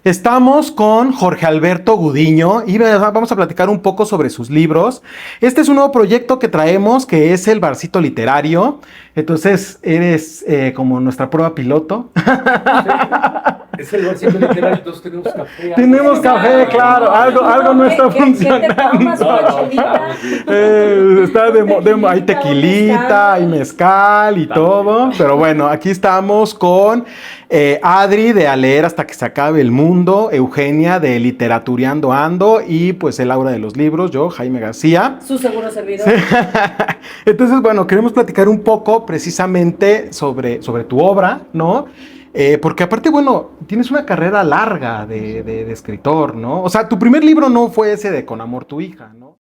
Estamos con Jorge Alberto Gudiño y vamos a platicar un poco sobre sus libros. Este es un nuevo proyecto que traemos que es el Barcito Literario. Entonces eres como nuestra prueba piloto. Es el Barcito Literario, entonces tenemos café. Tenemos café, claro, algo no está funcionando. Hay tequilita, hay mezcal y todo. Pero bueno, aquí estamos con Adri de A Leer Hasta Que Se Acabe el Mundo, Eugenia de Literaturiando Ando y pues el Aura de los Libros, yo, Jaime García. Su seguro servidor. Entonces, bueno, queremos platicar un poco precisamente sobre tu obra, ¿no? Porque aparte, bueno, tienes una carrera larga de escritor, ¿no? O sea, tu primer libro no fue ese de Con Amor Tu Hija, ¿no?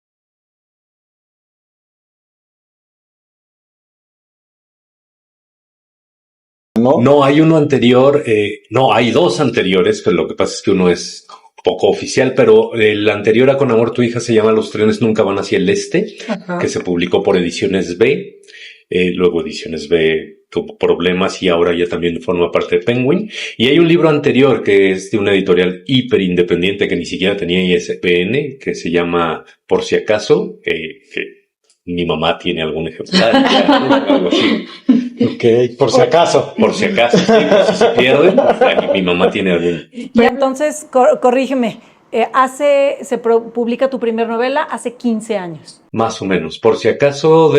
No, hay uno anterior, no, hay dos anteriores, pero lo que pasa es que uno es poco oficial, pero el anterior a Con Amor Tu Hija se llama Los trenes nunca van hacia el este, que se publicó por Ediciones B, luego Ediciones B tuvo problemas y ahora ya también forma parte de Penguin. Y hay un libro anterior que es de una editorial hiper independiente que ni siquiera tenía ISBN, que se llama Por Si Acaso, que mi mamá tiene algún ejemplar, algo así. Ok, por si acaso. Por si acaso, sí, por si se pierde, mi mamá tiene algún. Y entonces, corrígeme, publica tu primer novela hace 15 años. Más o menos. Por si acaso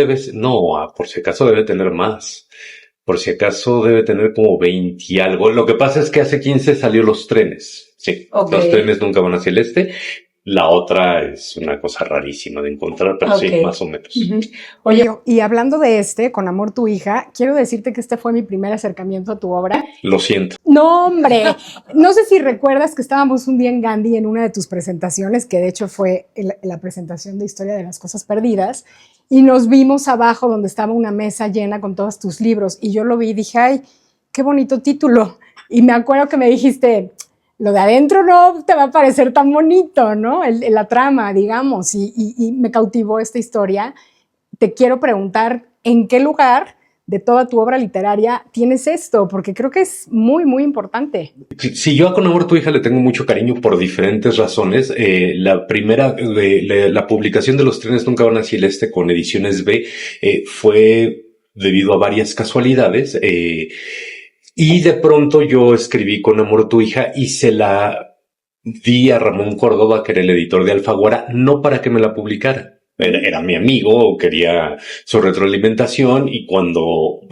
por si acaso debe tener más. Por si acaso debe tener como 20 y algo. Lo que pasa es que hace 15 salió Los trenes. Sí, okay. Los trenes nunca van hacia el este. La otra es una cosa rarísima de encontrar, pero okay. Sí, más o menos. Oye, y hablando de Con Amor Tu Hija, quiero decirte que este fue mi primer acercamiento a tu obra. Lo siento. No, hombre. No sé si recuerdas que estábamos un día en Gandhi en una de tus presentaciones, que de hecho fue la presentación de Historia de las Cosas Perdidas, y nos vimos abajo donde estaba una mesa llena con todos tus libros, y yo lo vi y dije, ay, qué bonito título. Y me acuerdo que me dijiste, lo de adentro no te va a parecer tan bonito, ¿no? La trama, digamos, y me cautivó esta historia. Te quiero preguntar, ¿en qué lugar de toda tu obra literaria tienes esto? Porque creo que es muy, muy importante. Sí, yo a Con Amor Tu Hija le tengo mucho cariño por diferentes razones. La primera, la publicación de Los trenes nunca van hacia el este con Ediciones B, fue debido a varias casualidades. Y de pronto yo escribí Con Amor Tu Hija y se la di a Ramón Córdoba, que era el editor de Alfaguara, no para que me la publicara. Era mi amigo, quería su retroalimentación y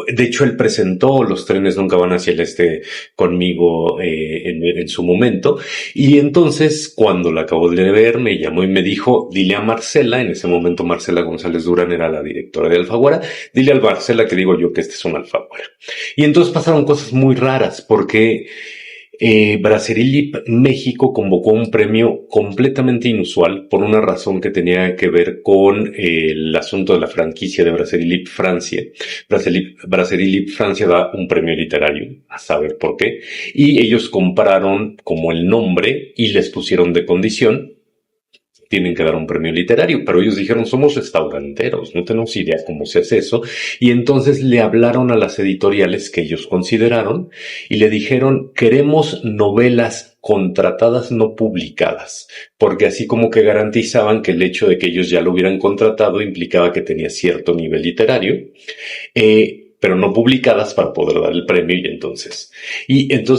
de hecho él presentó Los trenes nunca van hacia el este conmigo en su momento, y entonces cuando la acabó de ver me llamó y me dijo, dile a Marcela, en ese momento Marcela González Durán era la directora de Alfaguara, dile a Marcela que digo yo que este es un Alfaguara. Y entonces pasaron cosas muy raras porque Brasserie Libre México convocó un premio completamente inusual por una razón que tenía que ver con el asunto de la franquicia de Brasserie Libre Francia. Brasserie Libre Francia da un premio literario, a saber por qué, y ellos compraron como el nombre y les pusieron de condición, tienen que dar un premio literario, pero ellos dijeron, somos restauranteros, no tenemos idea cómo se hace eso, y entonces le hablaron a las editoriales que ellos consideraron y le dijeron, queremos novelas contratadas no publicadas, porque así como que garantizaban que el hecho de que ellos ya lo hubieran contratado implicaba que tenía cierto nivel literario, pero no publicadas para poder dar el premio, y entonces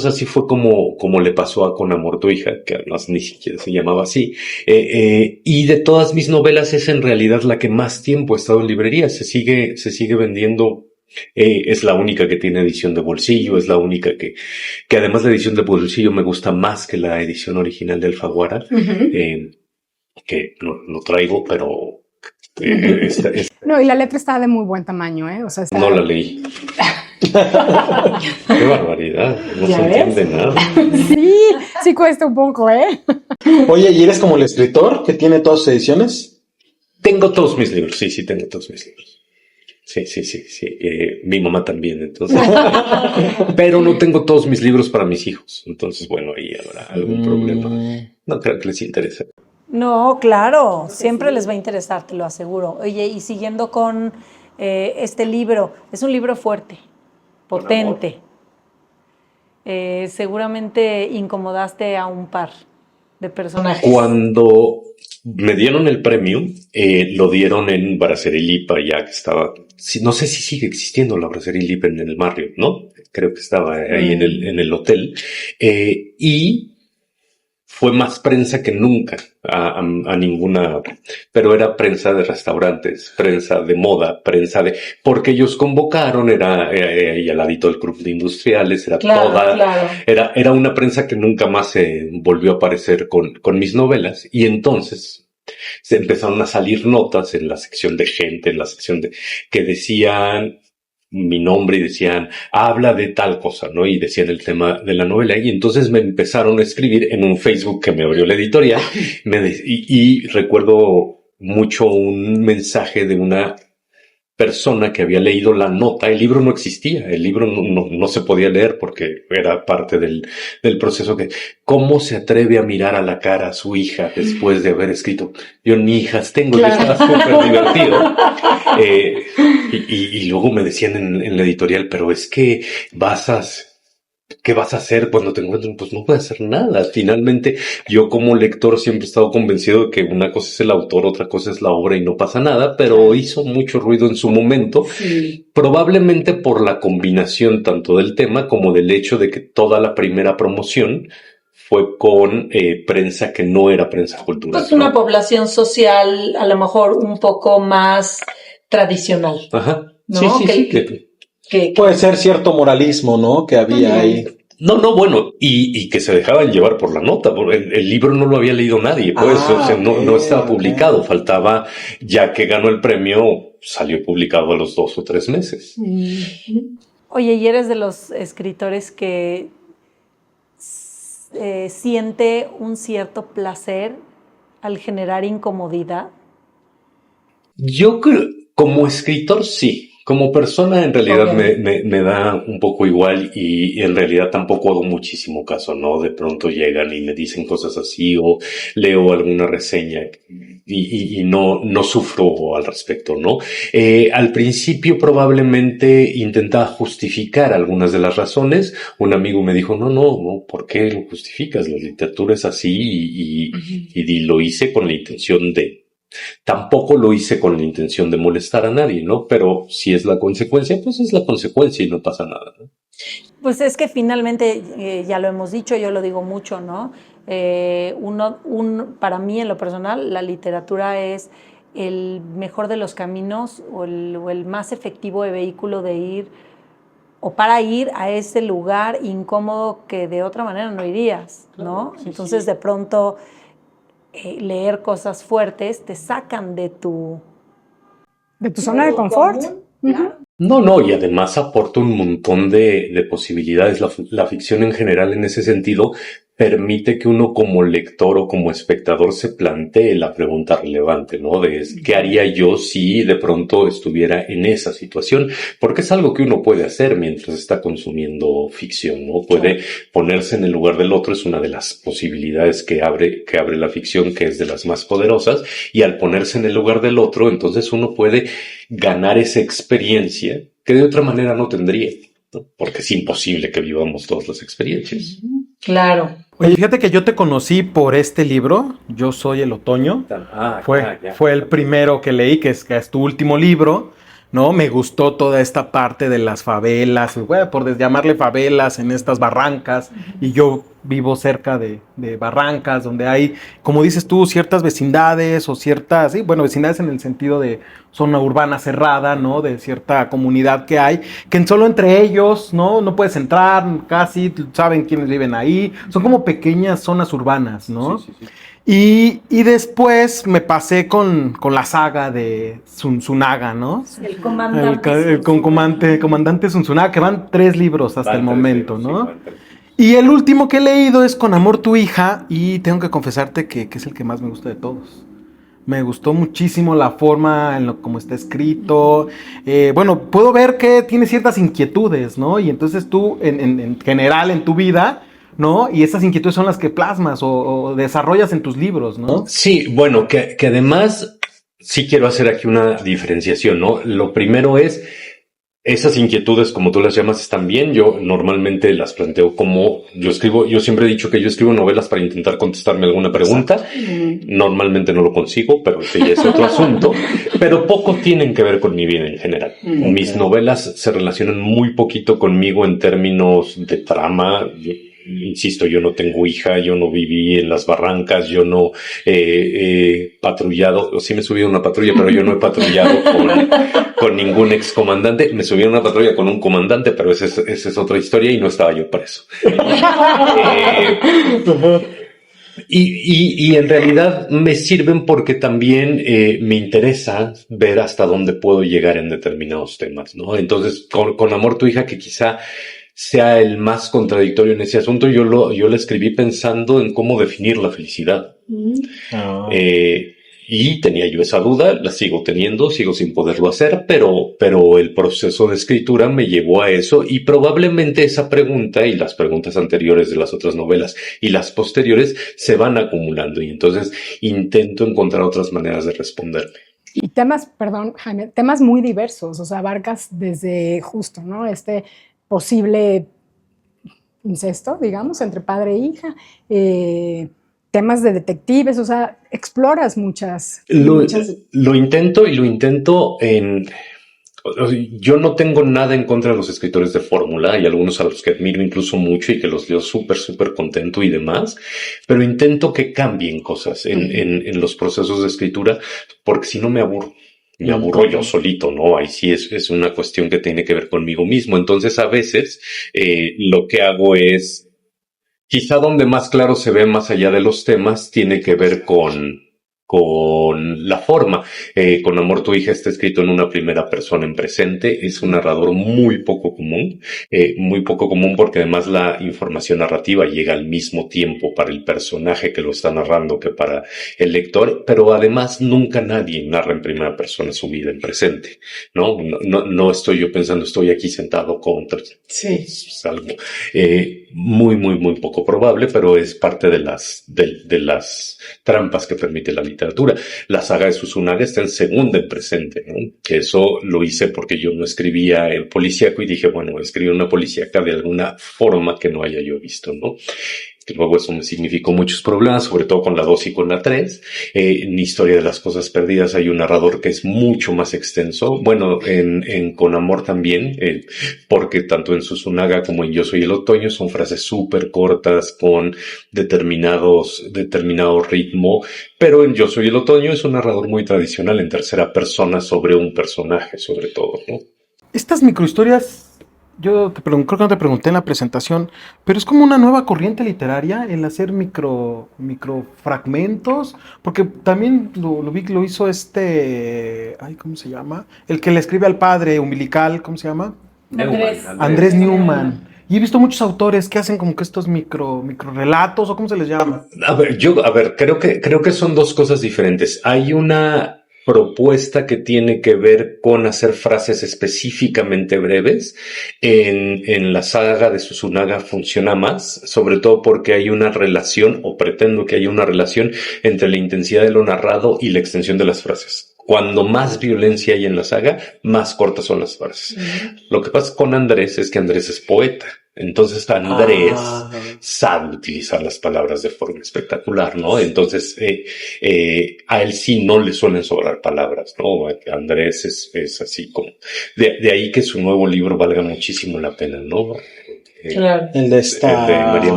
así fue como le pasó a Con Amor Tu Hija, que además ni siquiera se llamaba así, y de todas mis novelas es en realidad la que más tiempo ha estado en librería, se sigue vendiendo. Es la única que tiene edición de bolsillo, es la única que además la edición de bolsillo me gusta más que la edición original de Alfaguara, que lo traigo, pero No, y la letra está de muy buen tamaño, ¿eh? O sea, no la leí. Qué barbaridad, no se entiende nada. Sí cuesta un poco, ¿eh? Oye, ¿y eres como el escritor que tiene todas sus ediciones? Tengo todos mis libros, sí, tengo todos mis libros. Sí. Mi mamá también, entonces. Pero no tengo todos mis libros para mis hijos. Entonces, bueno, ahí habrá algún problema. No creo que les interese. No, claro, siempre les va a interesar, te lo aseguro. Oye, y siguiendo con este libro, es un libro fuerte, potente. seguramente incomodaste a un par de personajes. Cuando me dieron el premio, lo dieron en Brasserie Lipa, ya que estaba, no sé si sigue existiendo la Brasserie Lipa en el Marriott, ¿no? Creo que estaba ahí en el hotel. Y fue más prensa que nunca a ninguna, pero era prensa de restaurantes, prensa de moda, porque ellos convocaron, era ahí al ladito del Club de Industriales, era Claro. era una prensa que nunca más se volvió a aparecer con mis novelas, y entonces se empezaron a salir notas en la sección de gente, en la sección que decían mi nombre y decían, habla de tal cosa, ¿no? Y decían el tema de la novela. Y entonces me empezaron a escribir en un Facebook que me abrió la editorial. Y recuerdo mucho un mensaje de una persona que había leído la nota. El libro no existía, el libro no se podía leer porque era parte del proceso. ¿Cómo se atreve a mirar a la cara a su hija después de haber escrito? Yo ni hijas tengo, yo estaba súper divertido. Y luego me decían en la editorial, pero es que ¿qué vas a hacer cuando te encuentren? Pues no voy a hacer nada. Finalmente, yo como lector siempre he estado convencido de que una cosa es el autor, otra cosa es la obra y no pasa nada, pero hizo mucho ruido en su momento, probablemente por la combinación tanto del tema como del hecho de que toda la primera promoción fue con prensa que no era prensa cultural. Pues una población social a lo mejor un poco más tradicional. Ajá. ¿No? Sí. Puede ser cierto moralismo, ¿no? Que había ahí. No, bueno, y que se dejaban llevar por la nota, porque el libro no lo había leído nadie, pues, no estaba publicado, faltaba, ya que ganó el premio, salió publicado a los 2 o 3 meses. Oye, ¿y eres de los escritores que siente un cierto placer al generar incomodidad? Yo creo, como escritor sí. Como persona en realidad me da un poco igual y en realidad tampoco hago muchísimo caso, ¿no? De pronto llegan y me dicen cosas así o leo alguna reseña y no sufro al respecto, ¿no? Al principio probablemente intentaba justificar algunas de las razones. Un amigo me dijo, no, ¿por qué lo justificas? La literatura es así y lo hice con la intención de... Tampoco lo hice con la intención de molestar a nadie, ¿no? Pero si es la consecuencia, pues es la consecuencia y no pasa nada, ¿no? Pues es que finalmente, ya lo hemos dicho, yo lo digo mucho, ¿no? Para mí, en lo personal, la literatura es el mejor de los caminos o el más efectivo de vehículo de ir o para ir a ese lugar incómodo que de otra manera no irías, ¿no? Claro, sí, Entonces, de pronto... leer cosas fuertes te sacan de tu zona de confort. Claro. No, y además aporta un montón de posibilidades. La ficción en general en ese sentido permite que uno como lector o como espectador se plantee la pregunta relevante, ¿no? De ¿qué haría yo si de pronto estuviera en esa situación? Porque es algo que uno puede hacer mientras está consumiendo ficción, ¿no? Puede ponerse en el lugar del otro, es una de las posibilidades que abre la ficción, que es de las más poderosas, y al ponerse en el lugar del otro, entonces uno puede ganar esa experiencia que de otra manera no tendría, ¿no? Porque es imposible que vivamos todas las experiencias. Claro. Oye, fíjate que yo te conocí por este libro, Yo soy el otoño. Fue el primero que leí, que es tu último libro, ¿no? Me gustó toda esta parte de las favelas, bueno, por llamarle favelas en estas barrancas, y yo vivo cerca de barrancas donde hay, como dices tú, ciertas vecindades o ciertas, sí, bueno, vecindades en el sentido de zona urbana cerrada, ¿no? De cierta comunidad que hay, que solo entre ellos, ¿no? No puedes entrar, casi saben quiénes viven ahí, son como pequeñas zonas urbanas, ¿no? Sí. Y después me pasé con la saga de Zunzunnaga, ¿no? El comandante. El comandante Zunzunnaga, que van 3 libros hasta el momento, ¿no? Y el último que he leído es Con amor tu hija, y tengo que confesarte que es el que más me gusta de todos. Me gustó muchísimo la forma en como está escrito. Bueno, puedo ver que tiene ciertas inquietudes, ¿no? Y entonces tú, en general, en tu vida, ¿no? Y esas inquietudes son las que plasmas o desarrollas en tus libros, ¿no? Sí, bueno, que además sí quiero hacer aquí una diferenciación, ¿no? Lo primero es, Esas inquietudes, como tú las llamas, están bien. Yo normalmente las planteo como yo siempre he dicho que yo escribo novelas para intentar contestarme alguna pregunta. Normalmente no lo consigo, pero ese ya es otro asunto. Pero poco tienen que ver con mi vida en general. Okay. Mis novelas se relacionan muy poquito conmigo en términos de trama. Insisto, yo no tengo hija, yo no viví en las barrancas, yo no he patrullado, sí me subí a una patrulla, pero yo no he patrullado con ningún excomandante. Me subí a una patrulla con un comandante, pero esa es otra historia y no estaba yo preso. Y en realidad me sirven porque también me interesa ver hasta dónde puedo llegar en determinados temas, ¿no? Entonces, con Amor tu hija, que quizá sea el más contradictorio en ese asunto, yo lo escribí pensando en cómo definir la felicidad. Y tenía yo esa duda, la sigo teniendo, sigo sin poderlo hacer, pero el proceso de escritura me llevó a eso, y probablemente esa pregunta y las preguntas anteriores de las otras novelas y las posteriores se van acumulando, y entonces intento encontrar otras maneras de responderme. Y temas, perdón, Jaime, temas muy diversos, o sea, abarcas desde justo, ¿no? Posible incesto, digamos, entre padre e hija, temas de detectives, o sea, exploras muchas. Lo intento en... Yo no tengo nada en contra de los escritores de fórmula, hay algunos a los que admiro incluso mucho y que los leo súper contento y demás, pero intento que cambien cosas en los procesos de escritura, porque si no me aburro. Me aburro yo solito, ¿no? Ahí sí es una cuestión que tiene que ver conmigo mismo. Entonces, a veces, lo que hago es, quizá donde más claro se ve más allá de los temas, tiene que ver con la forma. Con Amor tu hija está escrito en una primera persona en presente. Es un narrador muy poco común porque además la información narrativa llega al mismo tiempo para el personaje que lo está narrando que para el lector, pero además nunca nadie narra en primera persona su vida en presente, ¿no? No estoy yo pensando, estoy aquí sentado contra. Sí. Es algo muy poco probable, pero es parte de las trampas que permite la literatura. La saga de Susunaga está en segunda en presente, ¿no? Que eso lo hice porque yo no escribía el policíaco y dije, bueno, escribir una policíaca de alguna forma que no haya yo visto, ¿no? Que luego eso me significó muchos problemas, sobre todo con la 2 y con la 3. En Historia de las cosas perdidas hay un narrador que es mucho más extenso. Bueno, en Con amor también, porque tanto en Susunaga como en Yo soy el otoño son frases súper cortas con determinado ritmo, pero en Yo soy el otoño es un narrador muy tradicional en tercera persona sobre un personaje, sobre todo, ¿no? Estas microhistorias, yo creo que no te pregunté en la presentación, pero es como una nueva corriente literaria el hacer microfragmentos, porque también lo vi que lo hizo ¿cómo se llama? El que le escribe al padre umbilical, ¿cómo se llama? Andrés Newman. Y he visto muchos autores que hacen como que estos microrelatos, o ¿cómo se les llama? Creo que son dos cosas diferentes. Hay una propuesta que tiene que ver con hacer frases específicamente breves. En la saga de Susunaga funciona más, sobre todo porque hay una relación, o pretendo que haya una relación, entre la intensidad de lo narrado y la extensión de las frases. Cuando más violencia hay en la saga, más cortas son las frases. Lo que pasa con Andrés es que Andrés es poeta. Entonces Andrés sabe utilizar las palabras de forma espectacular, ¿no? Entonces a él sí no le suelen sobrar palabras, ¿no? Andrés es así como... De ahí que su nuevo libro valga muchísimo la pena, ¿no? Claro. El de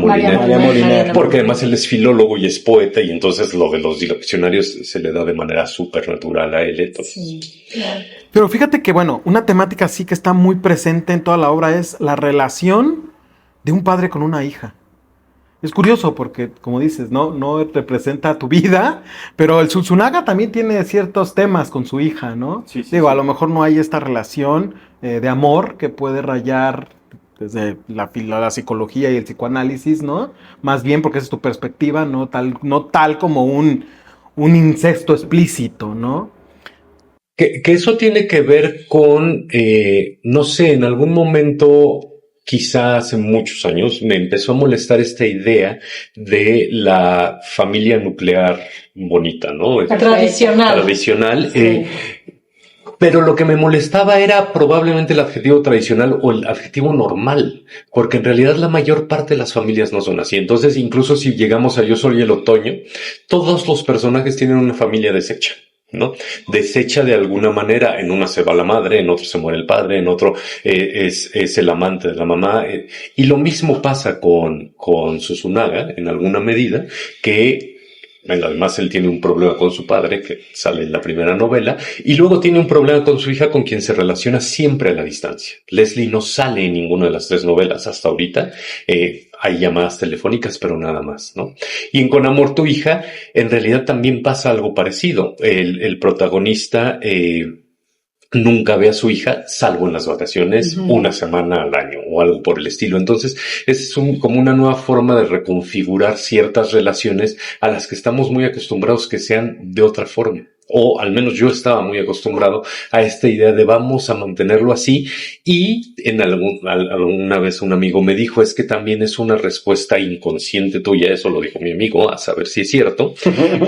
María Moliner. Porque además él es filólogo y es poeta, y entonces lo de los diccionarios se le da de manera súper natural a él. Entonces. Sí, claro. Pero fíjate que, bueno, una temática así que está muy presente en toda la obra es la relación de un padre con una hija. Es curioso porque, como dices, no representa tu vida, pero el Susunaga también tiene ciertos temas con su hija, ¿no? Sí, Digo, a lo mejor no hay esta relación de amor que puede rayar desde la psicología y el psicoanálisis, ¿no? Más bien porque esa es tu perspectiva, no tal como un incesto explícito, ¿no? Que eso tiene que ver con, no sé, en algún momento, quizá hace muchos años, me empezó a molestar esta idea de la familia nuclear bonita, ¿no? Tradicional. Sí. Pero lo que me molestaba era probablemente el adjetivo tradicional o el adjetivo normal, porque en realidad la mayor parte de las familias no son así. Entonces, incluso si llegamos a Yo soy el otoño, todos los personajes tienen una familia deshecha, ¿no? Deshecha de alguna manera. En una se va la madre, en otro se muere el padre, en otro es el amante de la mamá. Y lo mismo pasa con Susunaga, en alguna medida, que además él tiene un problema con su padre, que sale en la primera novela, y luego tiene un problema con su hija, con quien se relaciona siempre a la distancia. Leslie no sale en ninguna de las 3 novelas hasta ahorita. Hay llamadas telefónicas, pero nada más, ¿no? Y en Con amor tu hija, en realidad también pasa algo parecido. El protagonista nunca ve a su hija, salvo en las vacaciones, una semana al año o algo por el estilo. Entonces, es como una nueva forma de reconfigurar ciertas relaciones a las que estamos muy acostumbrados que sean de otra forma. O al menos yo estaba muy acostumbrado a esta idea de vamos a mantenerlo así. Y alguna vez un amigo me dijo, es que también es una respuesta inconsciente tuya, eso lo dijo mi amigo, a saber si es cierto,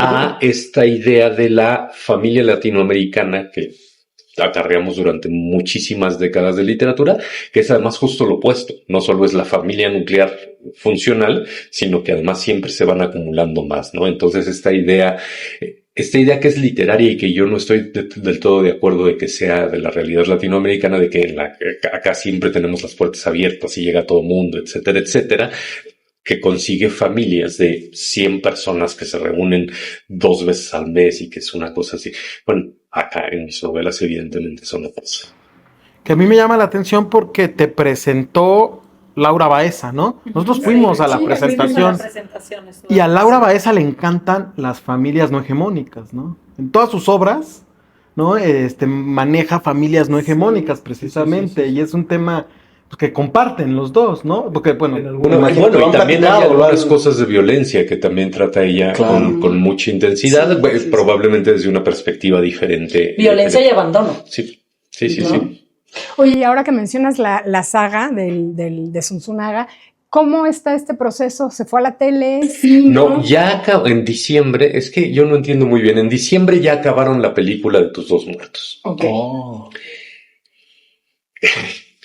a esta idea de la familia latinoamericana que acarreamos durante muchísimas décadas de literatura, que es además justo lo opuesto. No solo es la familia nuclear funcional, sino que además siempre se van acumulando más, ¿no? Entonces esta idea que es literaria y que yo no estoy del todo de acuerdo de que sea de la realidad latinoamericana, de que acá siempre tenemos las puertas abiertas y llega todo mundo, etcétera, etcétera, que consigue familias de 100 personas que se reúnen 2 veces al mes y que es una cosa así. Bueno, acá en mis novelas evidentemente son otras. Que a mí me llama la atención porque te presentó Laura Baeza, ¿no? Nosotros fuimos a la presentación y a Laura Baeza le encantan las familias no hegemónicas, ¿no? En todas sus obras, ¿no? Maneja familias no hegemónicas precisamente, y es un tema que comparten los dos, ¿no? Porque, bueno, y también hay algunas cosas de violencia que también trata ella con mucha intensidad, probablemente desde una perspectiva diferente. Violencia y abandono. Sí. Oye, y ahora que mencionas la saga de Zunzunaga, ¿cómo está este proceso? ¿Se fue a la tele? ¿Sí, no, ya acabó en diciembre. Es que yo no entiendo muy bien. En diciembre ya acabaron la película de Tus 2 muertos. Okay.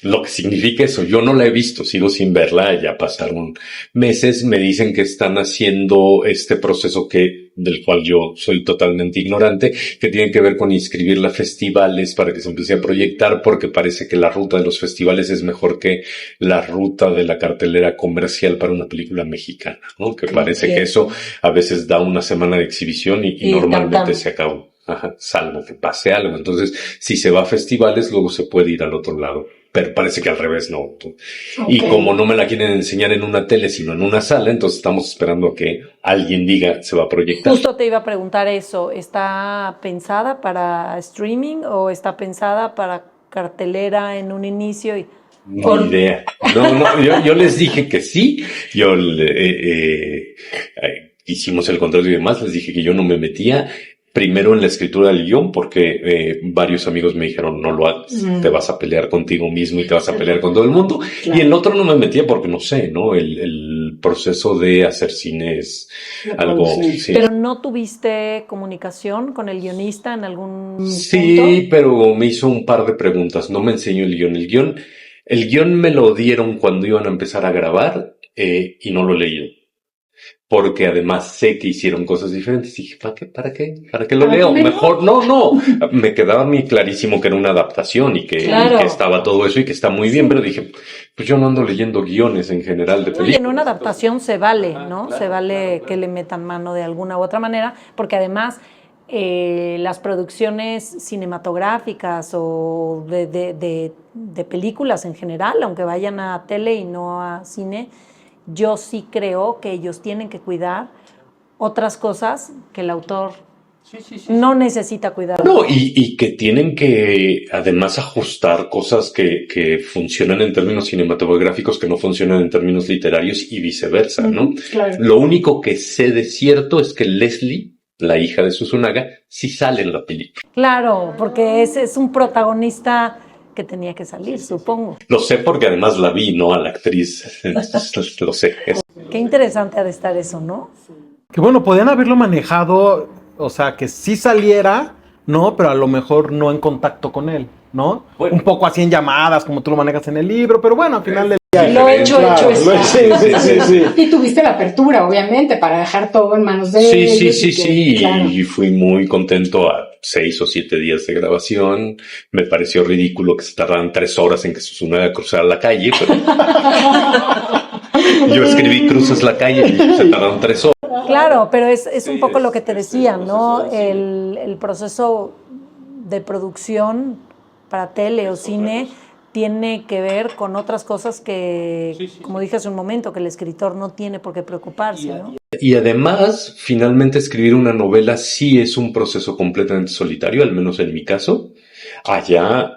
Lo que significa eso, yo no la he visto, sigo sin verla, ya pasaron meses, me dicen que están haciendo este proceso del cual yo soy totalmente ignorante, que tiene que ver con inscribirla a festivales para que se empiece a proyectar, porque parece que la ruta de los festivales es mejor que la ruta de la cartelera comercial para una película mexicana, ¿no? Que parece que eso a veces da una semana de exhibición y normalmente se acabó. Salvo que pase algo. Entonces, si se va a festivales, luego se puede ir al otro lado. Pero parece que al revés no. Okay. Y como no me la quieren enseñar en una tele, sino en una sala, entonces estamos esperando a que alguien diga se va a proyectar. Justo te iba a preguntar eso. ¿Está pensada para streaming o está pensada para cartelera en un inicio? Ni idea. No, yo les dije que sí. Hicimos el contrato y demás. Les dije que yo no me metía. Primero en la escritura del guión, porque varios amigos me dijeron, no lo hagas, te vas a pelear contigo mismo y te vas a pelear con todo el mundo. Claro. Y el otro no me metía porque no sé, ¿no? El proceso de hacer cine es algo... Sí. ¿Pero no tuviste comunicación con el guionista en algún punto? Sí, pero me hizo un par de preguntas. No me enseñó el guión. El guión me lo dieron cuando iban a empezar a grabar y no lo leí. Porque además sé que hicieron cosas diferentes. Y dije, ¿para qué lo leo? Mejor, no. Me quedaba a mí clarísimo que era una adaptación y que estaba todo eso y que está muy bien, pero dije, pues yo no ando leyendo guiones en general de películas. Y en una adaptación se vale, ¿no? Se vale que le metan mano de alguna u otra manera, porque además las producciones cinematográficas o de películas en general, aunque vayan a tele y no a cine, yo sí creo que ellos tienen que cuidar otras cosas que el autor no necesita cuidar. No, y que tienen que además ajustar cosas que funcionan en términos cinematográficos que no funcionan en términos literarios y viceversa, ¿no? Claro. Lo único que sé de cierto es que Leslie, la hija de Susunaga, sí sale en la película. Claro, porque es un protagonista que tenía que salir, supongo. Lo sé porque además la vi, ¿no? A la actriz. Lo sé. Qué interesante ha de estar eso, ¿no? Que bueno, podían haberlo manejado, o sea, que sí saliera, ¿no? Pero a lo mejor no en contacto con él, ¿no? Bueno. Un poco así en llamadas, como tú lo manejas en el libro, pero bueno, al final del día... Lo hecho es. Sí. Y tuviste la apertura, obviamente, para dejar todo en manos de ellos. Sí. Claro. Y fui muy contento a 6 o 7 días de grabación. Me pareció ridículo que se tardaran 3 horas en que Tsunaga cruzara la calle, pero yo escribí cruzas la calle y se tardaron 3 horas. Claro, pero es un poco lo que te decía, ¿no? El proceso de producción para tele o cine tiene que ver con otras cosas que, como dije hace un momento, que el escritor no tiene por qué preocuparse, ¿no? Y además, finalmente escribir una novela sí es un proceso completamente solitario, al menos en mi caso. Allá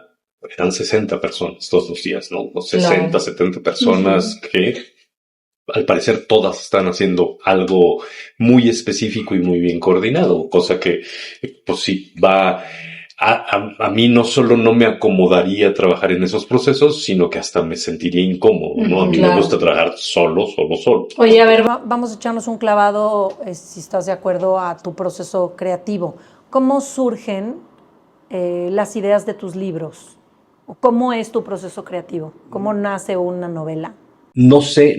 eran 60 personas todos los días, ¿no? O 60, 70 personas que al parecer todas están haciendo algo muy específico y muy bien coordinado, cosa que pues sí va... A mí no solo no me acomodaría trabajar en esos procesos, sino que hasta me sentiría incómodo, ¿no? A mí me gusta trabajar solo. Oye, a ver, vamos a echarnos un clavado, si estás de acuerdo, a tu proceso creativo. ¿Cómo surgen las ideas de tus libros? ¿Cómo es tu proceso creativo? ¿Cómo nace una novela? No sé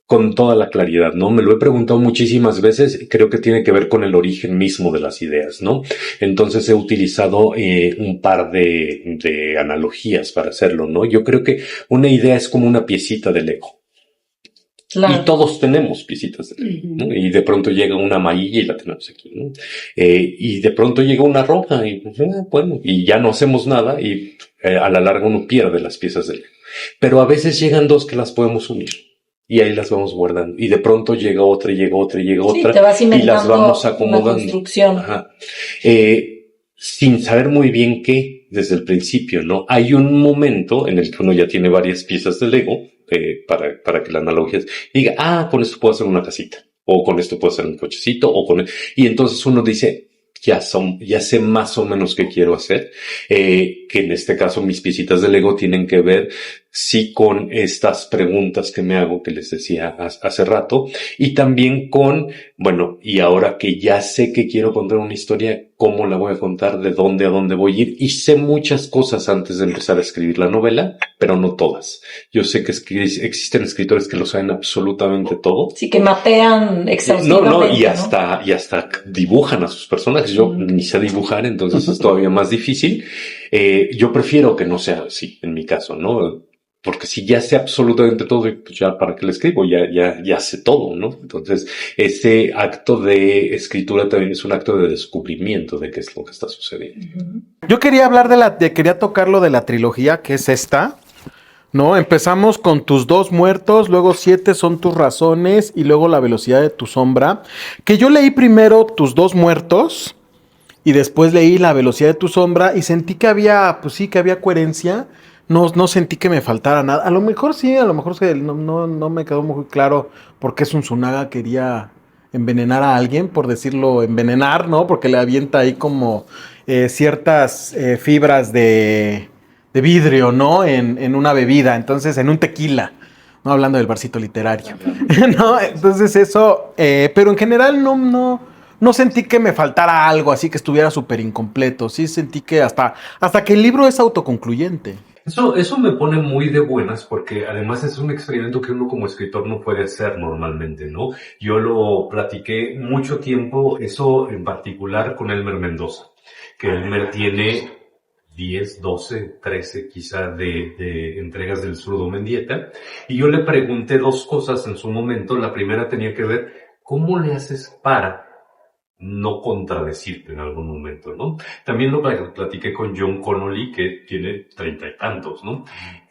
con toda la claridad, ¿no? Me lo he preguntado muchísimas veces, creo que tiene que ver con el origen mismo de las ideas, ¿no? Entonces he utilizado un par de analogías para hacerlo, ¿no? Yo creo que una idea es como una piecita de Lego. Claro. Y todos tenemos piecitas de Lego, ¿no? Y de pronto llega una amarilla y la tenemos aquí, ¿no? Y de pronto llega una roja y bueno, y ya no hacemos nada y a la larga uno pierde las piezas de Lego. Pero a veces llegan dos que las podemos unir. Y ahí las vamos guardando. Y de pronto llega otra, y las vamos acomodando. Una construcción. Ajá. Sin saber muy bien qué desde el principio, ¿no? Hay un momento en el que uno ya tiene varias piezas de Lego, para que la analogía diga, con esto puedo hacer una casita. O con esto puedo hacer un cochecito, y entonces uno dice, ya sé más o menos qué quiero hacer, que en este caso mis piecitas de Lego tienen que ver sí con estas preguntas que me hago, que les decía hace rato, y también con, bueno, y ahora que ya sé que quiero contar una historia, ¿cómo la voy a contar? ¿De dónde a dónde voy a ir? Y sé muchas cosas antes de empezar a escribir la novela, pero no todas. Yo sé que existen escritores que lo saben absolutamente todo. Sí, que mapean exhaustivamente. Y hasta dibujan a sus personajes. Yo ni sé dibujar, entonces es todavía más difícil. Yo prefiero que no sea así, en mi caso, ¿no? Porque si ya sé absolutamente todo, pues ya para qué le escribo, ya sé todo, ¿no? Entonces, ese acto de escritura también es un acto de descubrimiento de qué es lo que está sucediendo. Yo quería hablar quería tocar lo de la trilogía, que es esta, ¿no? Empezamos con tus 2 muertos, luego 7 son tus razones y luego la velocidad de tu sombra. Que yo leí primero tus 2 muertos y después leí la velocidad de tu sombra y sentí que había, pues sí, que había coherencia. No sentí que me faltara nada. A lo mejor sí, no me quedó muy claro por qué Tsunaga quería envenenar a alguien, por decirlo, envenenar, ¿no? Porque le avienta ahí como ciertas fibras de vidrio, ¿no? En una bebida, entonces en un tequila, no hablando del barcito literario, ¿no? Entonces eso, pero en general no sentí que me faltara algo así que estuviera súper incompleto. Sí sentí que hasta que el libro es autoconcluyente. Eso me pone muy de buenas porque además es un experimento que uno como escritor no puede hacer normalmente, ¿no? Yo lo platiqué mucho tiempo, eso en particular con Elmer Mendoza, que Elmer tiene 10, 12, 13 quizá de entregas del Zurdo Mendieta, y yo le pregunté 2 cosas en su momento. La primera tenía que ver, ¿cómo le haces para no contradecirte en algún momento, ¿no? También lo platiqué con John Connolly, que tiene 30 y tantos, ¿no?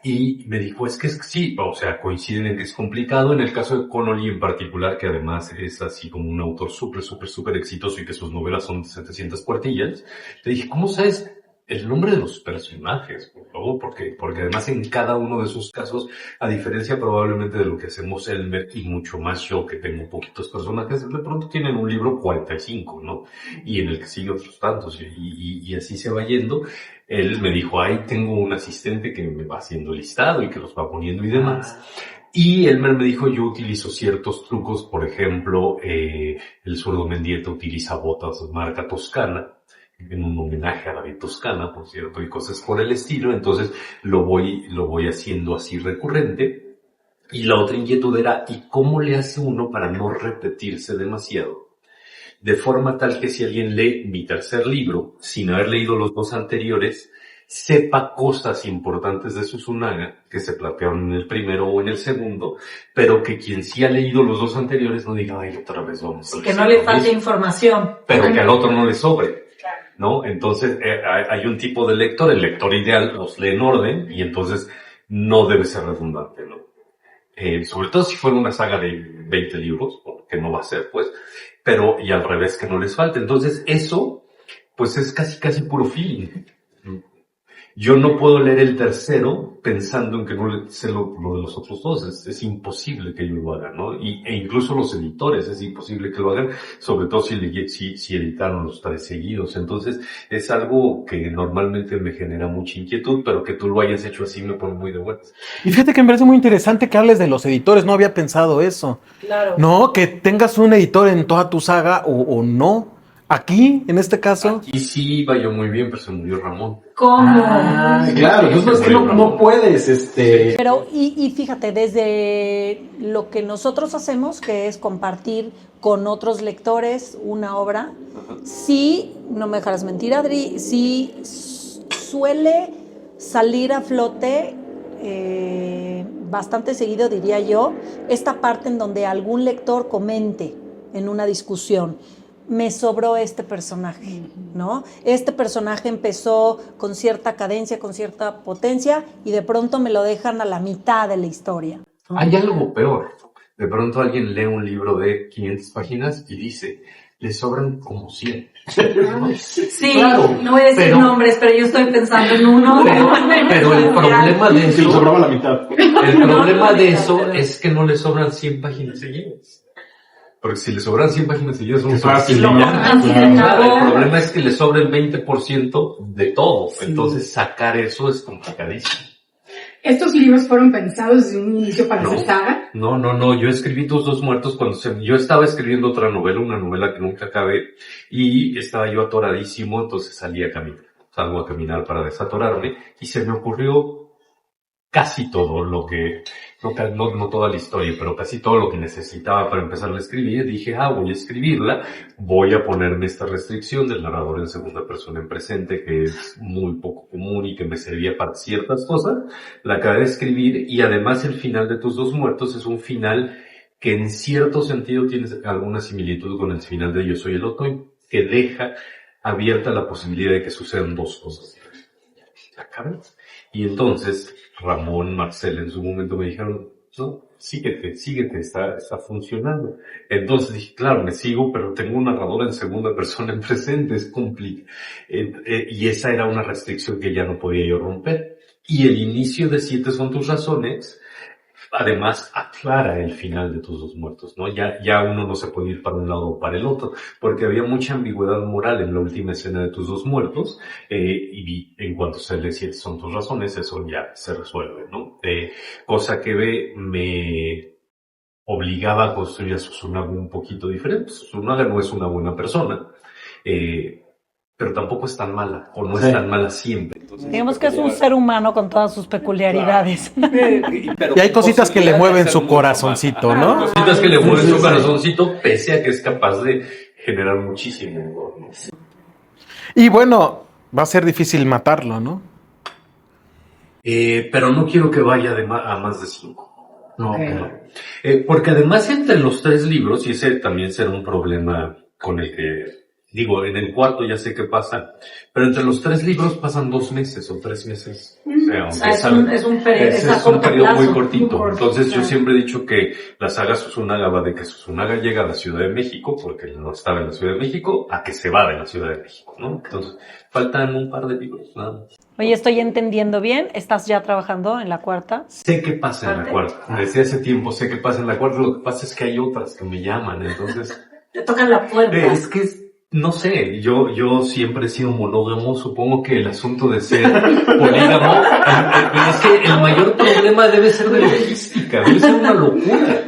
Y me dijo, es que sí, o sea, coinciden en que es complicado. En el caso de Connolly en particular, que además es así como un autor súper exitoso y que sus novelas son 700 cuartillas, le dije, ¿cómo sabes el nombre de los personajes, por favor? Porque además en cada uno de esos casos, a diferencia probablemente de lo que hacemos Elmer y mucho más yo, que tengo poquitos personajes, de pronto tienen un libro 45, ¿no? Y en el que sigue otros tantos, y así se va yendo. Él me dijo, ahí tengo un asistente que me va haciendo listado y que los va poniendo y demás. Y Elmer me dijo, yo utilizo ciertos trucos, por ejemplo, el Zurdo Mendieta utiliza botas marca Toscana, en un homenaje a David Toscana, por cierto, y cosas por el estilo. Entonces lo voy haciendo así recurrente. Y la otra inquietud era, ¿y cómo le hace uno para no repetirse demasiado? De forma tal que si alguien lee mi tercer libro, sin haber leído los dos anteriores, sepa cosas importantes de Susunaga que se plantearon en el primero o en el segundo, pero que quien sí ha leído los dos anteriores no diga, ay, otra vez vamos a que no le falte información. Pero que al otro no le sobre, ¿no? Entonces, hay un tipo de lector, el lector ideal los lee en orden y entonces no debe ser redundante, ¿no? Sobre todo si fuera una saga de 20 libros, que no va a ser, pues, pero, y al revés, que no les falte. Entonces, eso, pues es casi puro feeling. Yo no puedo leer el tercero pensando en que no sé lo de los otros dos. Es imposible que yo lo haga, ¿no? E incluso los editores es imposible que lo hagan, sobre todo si editaron los 3 seguidos. Entonces, es algo que normalmente me genera mucha inquietud, pero que tú lo hayas hecho así me pone muy de buenas. Y fíjate que me parece muy interesante que hables de los editores. No había pensado eso. Claro. No, que tengas un editor en toda tu saga o no. Aquí, en este caso. Aquí sí iba yo muy bien, pero se murió Ramón. ¿Cómo? Claro, entonces es que no puedes, Pero, y fíjate, desde lo que nosotros hacemos, que es compartir con otros lectores una obra, sí, no me dejarás mentir, Adri, sí suele salir a flote bastante seguido, diría yo, esta parte en donde algún lector comente en una discusión, me sobró este personaje, ¿no? Este personaje empezó con cierta cadencia, con cierta potencia, y de pronto me lo dejan a la mitad de la historia. Hay algo peor. De pronto alguien lee un libro de 500 páginas y dice, le sobran como 100. Sí, claro, no voy a decir nombres, pero yo estoy pensando en uno. Pero el problema de eso... le sobraba la mitad. El problema de eso es que no le sobran 100 páginas seguidas. Porque si le sobran 100 páginas seguidas, es fácil. El problema es que le sobra el 20% de todo. Sí. Entonces, sacar eso es complicadísimo. ¿Estos libros fueron pensados desde un inicio para su saga? No. Yo escribí Tus dos muertos yo estaba escribiendo otra novela, una novela que nunca acabé, y estaba yo atoradísimo, entonces salí a caminar. Salgo a caminar para desatorarme, y se me ocurrió casi todo lo que, no toda la historia, pero casi todo lo que necesitaba para empezar a escribir. Dije, voy a escribirla, voy a ponerme esta restricción del narrador en segunda persona en presente, que es muy poco común y que me servía para ciertas cosas. La acabé de escribir, y además el final de Tus dos muertos es un final que en cierto sentido tiene alguna similitud con el final de Yo soy el otoño, que deja abierta la posibilidad de que sucedan dos cosas. ¿Acabas? Y entonces Ramón, Marcela en su momento me dijeron, no, síguete, está funcionando. Entonces dije, claro, me sigo, pero tengo un narrador en segunda persona en presente, es complicado. Y esa era una restricción que ya no podía yo romper. Y el inicio de 7 son tus razones, además aclara el final de Tus dos muertos, ¿no? Ya uno no se puede ir para un lado o para el otro, porque había mucha ambigüedad moral en la última escena de Tus dos muertos, y en cuanto se le 7 son tus razones, eso ya se resuelve, ¿no? Cosa que me obligaba a construir a Susunaga un poquito diferente. Susunaga no es una buena persona, pero tampoco es tan mala, o no es tan mala siempre. Entonces, digamos que es un ser humano con todas sus peculiaridades. Y hay cositas que le mueven su corazoncito, ¿no? Cositas que le mueven su corazoncito, pese a que es capaz de generar muchísimo, ¿no? Y bueno, va a ser difícil matarlo, ¿no? Pero no quiero que vaya a más de 5. No. Porque además entre los 3 libros, y ese también será un problema con el que... Digo, en el cuarto ya sé qué pasa, pero entre los 3 libros pasan 2 meses o 3 meses. O sea, es un periodo muy cortito. Entonces yo siempre he dicho que la saga Susunaga va de que Susunaga llega a la Ciudad de México, porque él no estaba en la Ciudad de México, a que se va de la Ciudad de México, ¿no? Entonces faltan un par de libros, nada más. Oye, ¿estoy entendiendo bien? ¿Estás ya trabajando en la cuarta? Sé qué pasa en la cuarta. Desde hace tiempo sé qué pasa en la cuarta. Lo que pasa es que hay otras que me llaman, entonces... Te tocan la puerta. Es que... No sé, yo siempre he sido monógamo, supongo que el asunto de ser polígamo, es que el mayor problema debe ser de logística, debe ser una locura.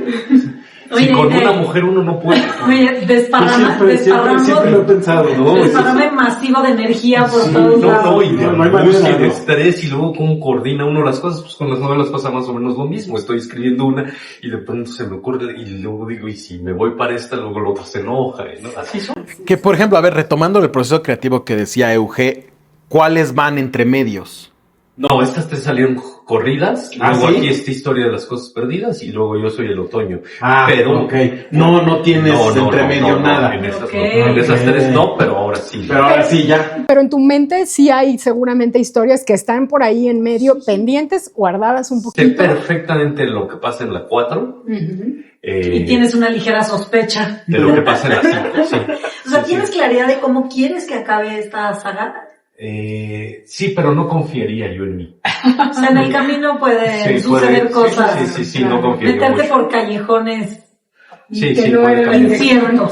Si Oye, con una mujer uno no puede. Oye, Siempre lo he pensado, ¿no? desparrame masivo de energía por todos lados. Y de No hay angustia manera, y de ¿no? estrés, y luego cómo coordina uno las cosas. Pues con las novelas pasa más o menos lo mismo. Estoy escribiendo una y de pronto se me ocurre y luego digo, y si me voy para esta, luego la otra se enoja, ¿no? Así son. Que, por ejemplo, a ver, retomando el proceso creativo que decía Euge, ¿cuáles van entre medios? No, estas tres salieron corridas, ¿Ah, luego sí? aquí esta historia de las cosas perdidas, y luego yo soy el otoño. Ah, pero ok. No tienes entre medio nada. En esas, Ok. no. En esas tres no, pero ahora sí. Pero ahora sí, ya. Pero en tu mente sí hay seguramente historias que están por ahí en medio, pendientes, guardadas un Sé poquito. perfectamente lo que pasa en la 4. Y tienes una ligera sospecha. De lo que pasa en la 5, sí. O sea, Sí, ¿tienes sí. claridad de cómo quieres que acabe esta saga? Sí, pero no confiaría yo en mí. O sea, en el camino pueden Sí, suceder puede- cosas. sí, no confiaría Meterte mucho. por callejones Sí, que sí, no puede era cambiar. inciertos.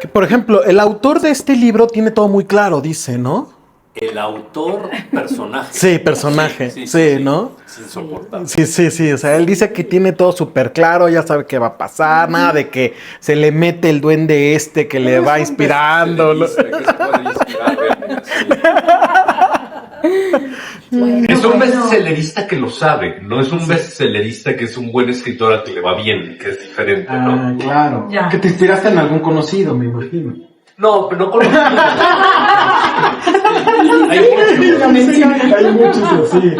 Que, por ejemplo, el autor de este libro tiene todo muy claro, dice, ¿no? El autor, personaje. Sí, personaje, sí, ¿no? Es insoportable. Sí, o sea, él dice que tiene todo súper claro, ya sabe qué va a pasar, nada de que se le mete el duende este que le va inspirando. ¿no? Es un bestsellerista que lo sabe, no es un bestsellerista que es un buen escritor al que le va bien, que es diferente, ¿no? Ah, claro. Ya. Que te inspiraste en algún conocido, me imagino. No, pero no conozco. Hay Lo mencionan. Hay muchos así.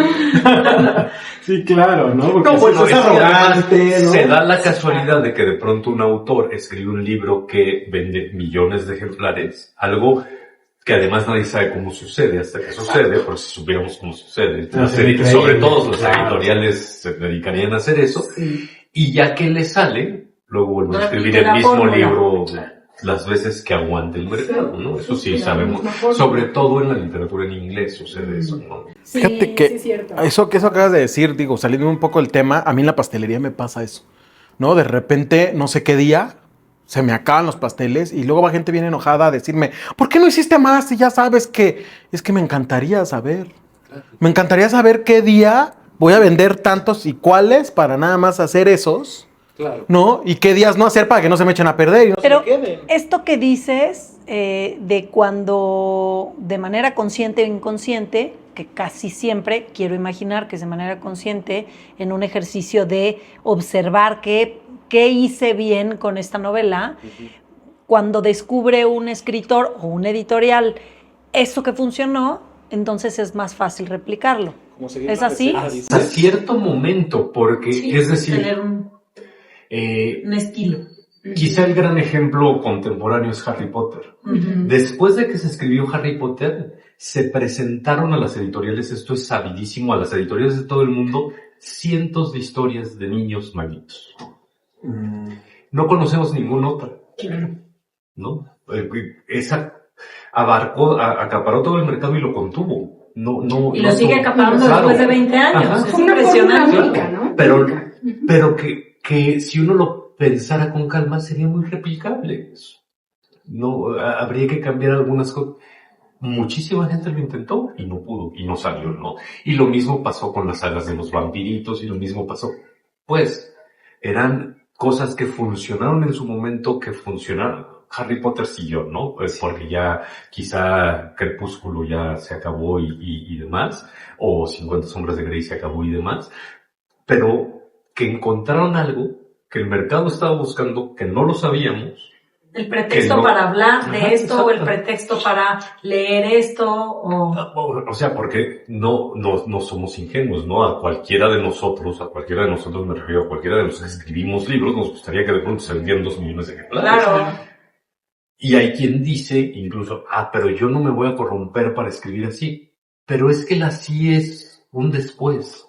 Sí, claro, ¿no? Porque No, bueno, es es que arrogante, además ¿no? se da la casualidad de que de pronto un autor escribe un libro que vende millones de ejemplares, algo que además nadie sabe cómo sucede hasta que sucede, pero si supiéramos cómo sucede, Ah, sería increíble, sobre todo los claro. editoriales se dedicarían a hacer eso, y ya que le sale, luego vuelven a escribir Repite el la mismo fórmula. libro las veces que aguante el mercado, ¿no? Eso sí sabemos, sobre todo en la literatura en inglés sucede eso, ¿no? Fíjate que sí, es cierto. eso que acabas de decir, digo, saliendo un poco del tema, a mí en la pastelería me pasa eso, ¿no? De repente, no sé qué día, se me acaban los pasteles y luego va gente bien enojada a decirme, ¿por qué no hiciste más? Si ya sabes que es que me encantaría saber. Me encantaría saber qué día voy a vender tantos y cuáles para nada más hacer esos, Claro. ¿no? Y qué días no hacer para que no se me echen a perder y no Pero se me queden. esto que dices de cuando de manera consciente o inconsciente, que casi siempre quiero imaginar que es de manera consciente, en un ejercicio de observar qué hice bien con esta novela, cuando descubre un escritor o un editorial eso que funcionó, entonces es más fácil replicarlo. ¿Es así? Hasta cierto momento, porque, Sí, es decir, tener un estilo. quizá el gran ejemplo contemporáneo es Harry Potter. Después de que se escribió Harry Potter, se presentaron a las editoriales, esto es sabidísimo, a las editoriales de todo el mundo, cientos de historias de niños malditos. No conocemos ninguna otra, ¿no? Esa acaparó todo el mercado y lo contuvo. Y lo sigue acaparando claro. después de 20 años. Ajá. Es Fue una impresionante. fórmula única, ¿no? Pero que si uno lo pensara con calma sería muy replicable. No, habría que cambiar algunas cosas. Muchísima gente lo intentó y no pudo y no salió, ¿no? Y lo mismo pasó con las sagas de los vampiritos y lo mismo pasó. Pues, eran cosas que funcionaron en su momento, que funcionaron. Harry Potter siguió, ¿no? Pues porque ya quizá Crepúsculo ya se acabó y demás, o 50 sombras de Grey se acabó y demás, pero que encontraron algo que el mercado estaba buscando, que no lo sabíamos. El pretexto Que no. para hablar de Ajá, esto o el exacto. pretexto para leer esto O sea, porque no somos ingenuos, ¿no? A cualquiera de nosotros me refiero a cualquiera de los que escribimos libros, nos gustaría que de pronto se vendieran 2 millones de ejemplares. Claro. Y hay quien dice incluso, pero yo no me voy a corromper para escribir así. Pero es que el así es un después.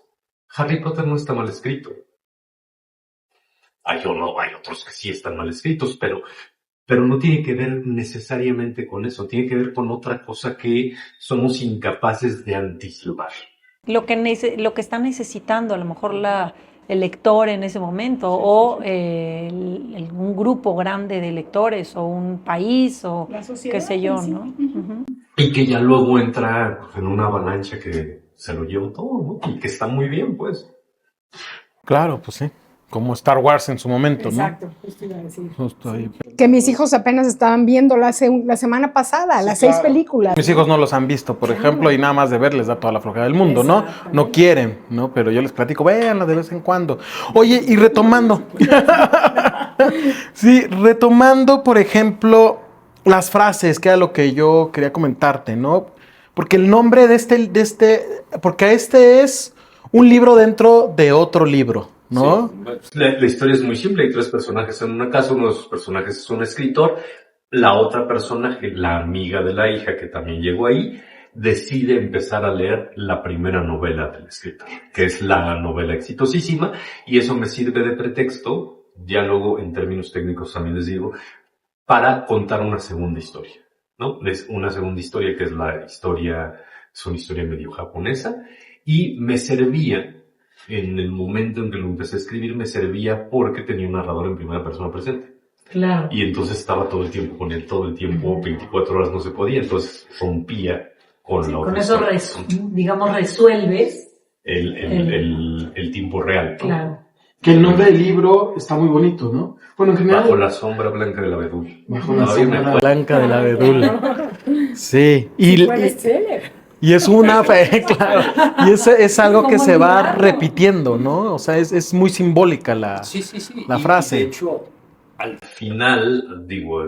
Harry Potter no está mal escrito. Hay otros que sí están mal escritos, pero no tiene que ver necesariamente con eso, tiene que ver con otra cosa que somos incapaces de anticipar. Lo que está necesitando a lo mejor el lector en ese momento o un grupo grande de lectores o un país o La sociedad, qué sé yo, sí. ¿no? Ujú. Y que ya luego entra en una avalancha que se lo lleva todo, ¿no? Y que está muy bien, pues. Claro, pues sí. como Star Wars en su momento, Exacto, justo iba a decir. ¿no? Justo ahí. Que mis hijos apenas estaban viendo la semana pasada, las 6 películas. Mis hijos no los han visto, por ejemplo, y nada más de ver les da toda la flojera del mundo, ¿no? No quieren, ¿no? Pero yo les platico, véanla de vez en cuando. Oye, y retomando. Sí, retomando, por ejemplo, las frases, que era lo que yo quería comentarte, ¿no? Porque el nombre porque este es un libro dentro de otro libro, ¿no? Sí. La historia es muy simple, hay 3 personajes en una casa, uno de esos personajes es un escritor, la otra personaje, la amiga de la hija que también llegó ahí, decide empezar a leer la primera novela del escritor, que es la novela exitosísima, y eso me sirve de pretexto, diálogo en términos técnicos también les digo, para contar una segunda historia, ¿no? Es una segunda historia que es es una historia medio japonesa, y me servía, en el momento en que lo empecé a escribir, me servía porque tenía un narrador en primera persona presente. Claro. Y entonces estaba todo el tiempo con él, todo el tiempo, 24 horas no se podía, entonces rompía con la otra con eso, historia. digamos, resuelves el tiempo real, ¿no? Claro. Que el nombre del libro está muy bonito, ¿no? Bueno, en general... Bajo la sombra blanca del abedul. Bajo la sombra Blanca del abedul. Sí. Y es una, claro, y es algo que se va repitiendo, ¿no? O sea, es muy simbólica la frase. De hecho, al final, digo,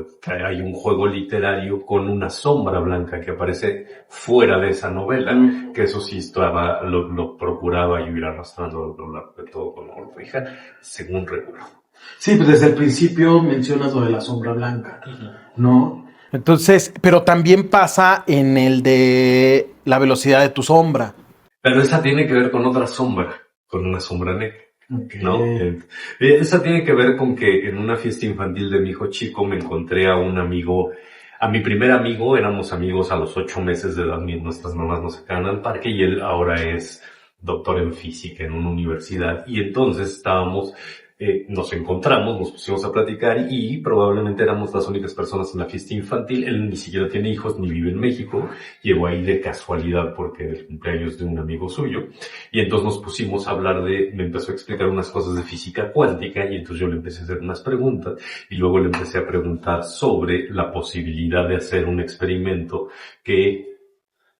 hay un juego literario con una sombra blanca que aparece fuera de esa novela, que eso sí lo procuraba yo ir arrastrando a lo largo de todo con la hija, según recuerdo. Sí, pues desde el principio mencionas lo de la sombra blanca, ¿no? Entonces, pero también pasa en el de la velocidad de tu sombra. Pero esa tiene que ver con otra sombra, con una sombra negra. Okay. ¿No? Esa tiene que ver con que en una fiesta infantil de mi hijo chico me encontré a un amigo, a mi primer amigo, éramos amigos a los 8 meses de edad, nuestras mamás nos sacaban al parque y él ahora es doctor en física en una universidad y entonces nos encontramos, nos pusimos a platicar y probablemente éramos las únicas personas en la fiesta infantil. Él ni siquiera tiene hijos ni vive en México, llegó ahí de casualidad porque era el cumpleaños de un amigo suyo y entonces nos pusimos a hablar me empezó a explicar unas cosas de física cuántica y entonces yo le empecé a hacer unas preguntas y luego le empecé a preguntar sobre la posibilidad de hacer un experimento que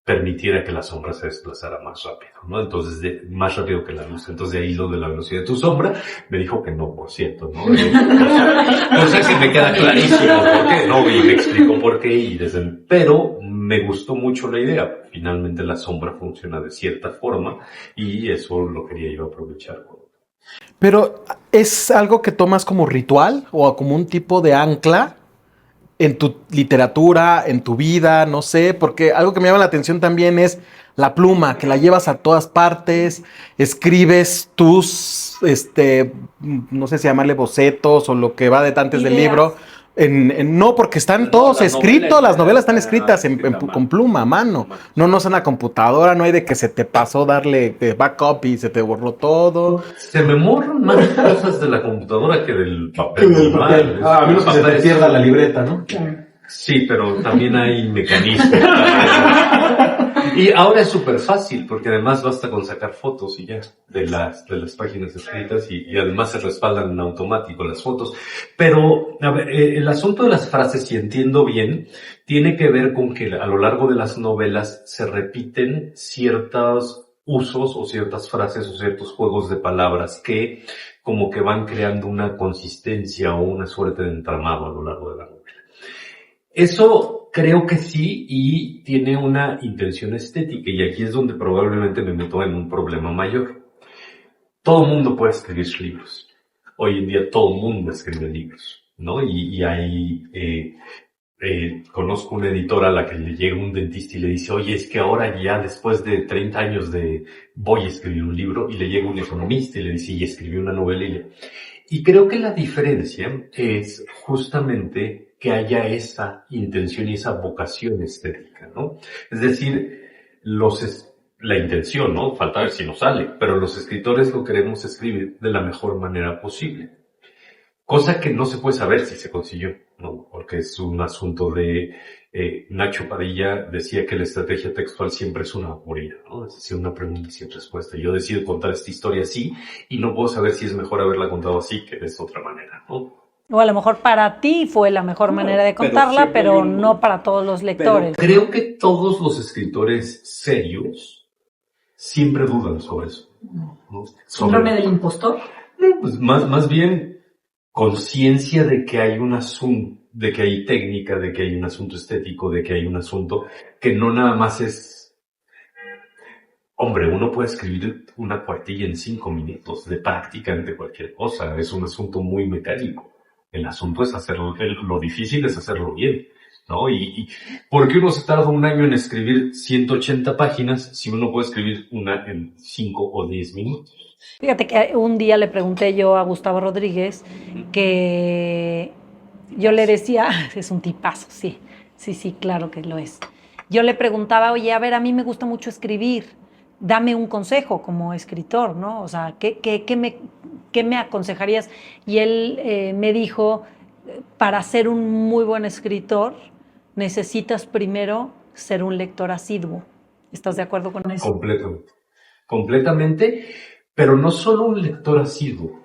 permitiera que la sombra se desplazara más rápido, ¿no? Entonces, más rápido que la luz. Entonces, de ahí lo de la velocidad de tu sombra, me dijo que no, por cierto, ¿no? Entonces, que me queda clarísimo por qué, ¿no? Y me explicó por qué, pero me gustó mucho la idea. Finalmente, la sombra funciona de cierta forma, y eso lo quería yo aprovechar. Pero, ¿es algo que tomas como ritual o como un tipo de ancla en tu literatura, en tu vida, no sé? Porque algo que me llama la atención también es la pluma, que la llevas a todas partes, escribes tus, no sé si llamarle bocetos o lo que va de antes del libro. No, porque están todos escritos, las novelas están escritas con pluma, a mano. No es una computadora, no hay de que se te pasó darle backup y se te borró todo. Se me borran más cosas de la computadora que del papel. A menos que se te pierda la libreta, ¿no? Sí, pero también hay mecanismos. Y ahora es súper fácil, porque además basta con sacar fotos y ya, de las páginas escritas, y además se respaldan en automático las fotos. Pero, a ver, el asunto de las frases, si entiendo bien, tiene que ver con que a lo largo de las novelas se repiten ciertos usos o ciertas frases o ciertos juegos de palabras que como que van creando una consistencia o una suerte de entramado a lo largo de la novela. Eso creo que sí, y tiene una intención estética, y aquí es donde probablemente me meto en un problema mayor. Todo el mundo puede escribir libros. Hoy en día todo el mundo escribe libros, ¿no? Y hay, conozco una editora a la que le llega un dentista y le dice, oye, es que ahora ya después de 30 años voy a escribir un libro, y le llega un economista y le dice, y escribí una novela. Y creo que la diferencia es justamente que haya esa intención y esa vocación estética, ¿no? Es decir, la intención, ¿no? Falta ver si nos sale, pero los escritores lo queremos escribir de la mejor manera posible. cosa que no se puede saber si se consiguió, ¿no? Porque es un asunto de Nacho Padilla decía que la estrategia textual siempre es una aporía, ¿no? Es decir, una pregunta sin respuesta. Yo decido contar esta historia así y no puedo saber si es mejor haberla contado así que de esta otra manera, ¿no? O a lo mejor para ti fue la mejor manera de contarla, pero no para todos los lectores. Pero creo que todos los escritores serios siempre dudan sobre eso, ¿no? Síndrome del impostor. Pues más bien conciencia de que hay un asunto, de que hay técnica, de que hay un asunto estético, de que hay un asunto que no nada más es... Hombre, uno puede escribir una cuartilla en 5 minutos de prácticamente cualquier cosa. Es un asunto muy mecánico. El asunto es hacerlo, lo difícil es hacerlo bien, ¿no? Y ¿por qué uno se tarda un año en escribir 180 páginas si uno puede escribir una en 5 o 10 minutos? Fíjate que un día le pregunté yo a Gustavo Rodríguez que yo le decía, es un tipazo, sí, claro que lo es. Yo le preguntaba, oye, a ver, a mí me gusta mucho escribir, dame un consejo como escritor, ¿no? O sea, ¿qué me aconsejarías? Y él me dijo, para ser un muy buen escritor, necesitas primero ser un lector asiduo. ¿Estás de acuerdo con eso? Completamente, pero no solo un lector asiduo,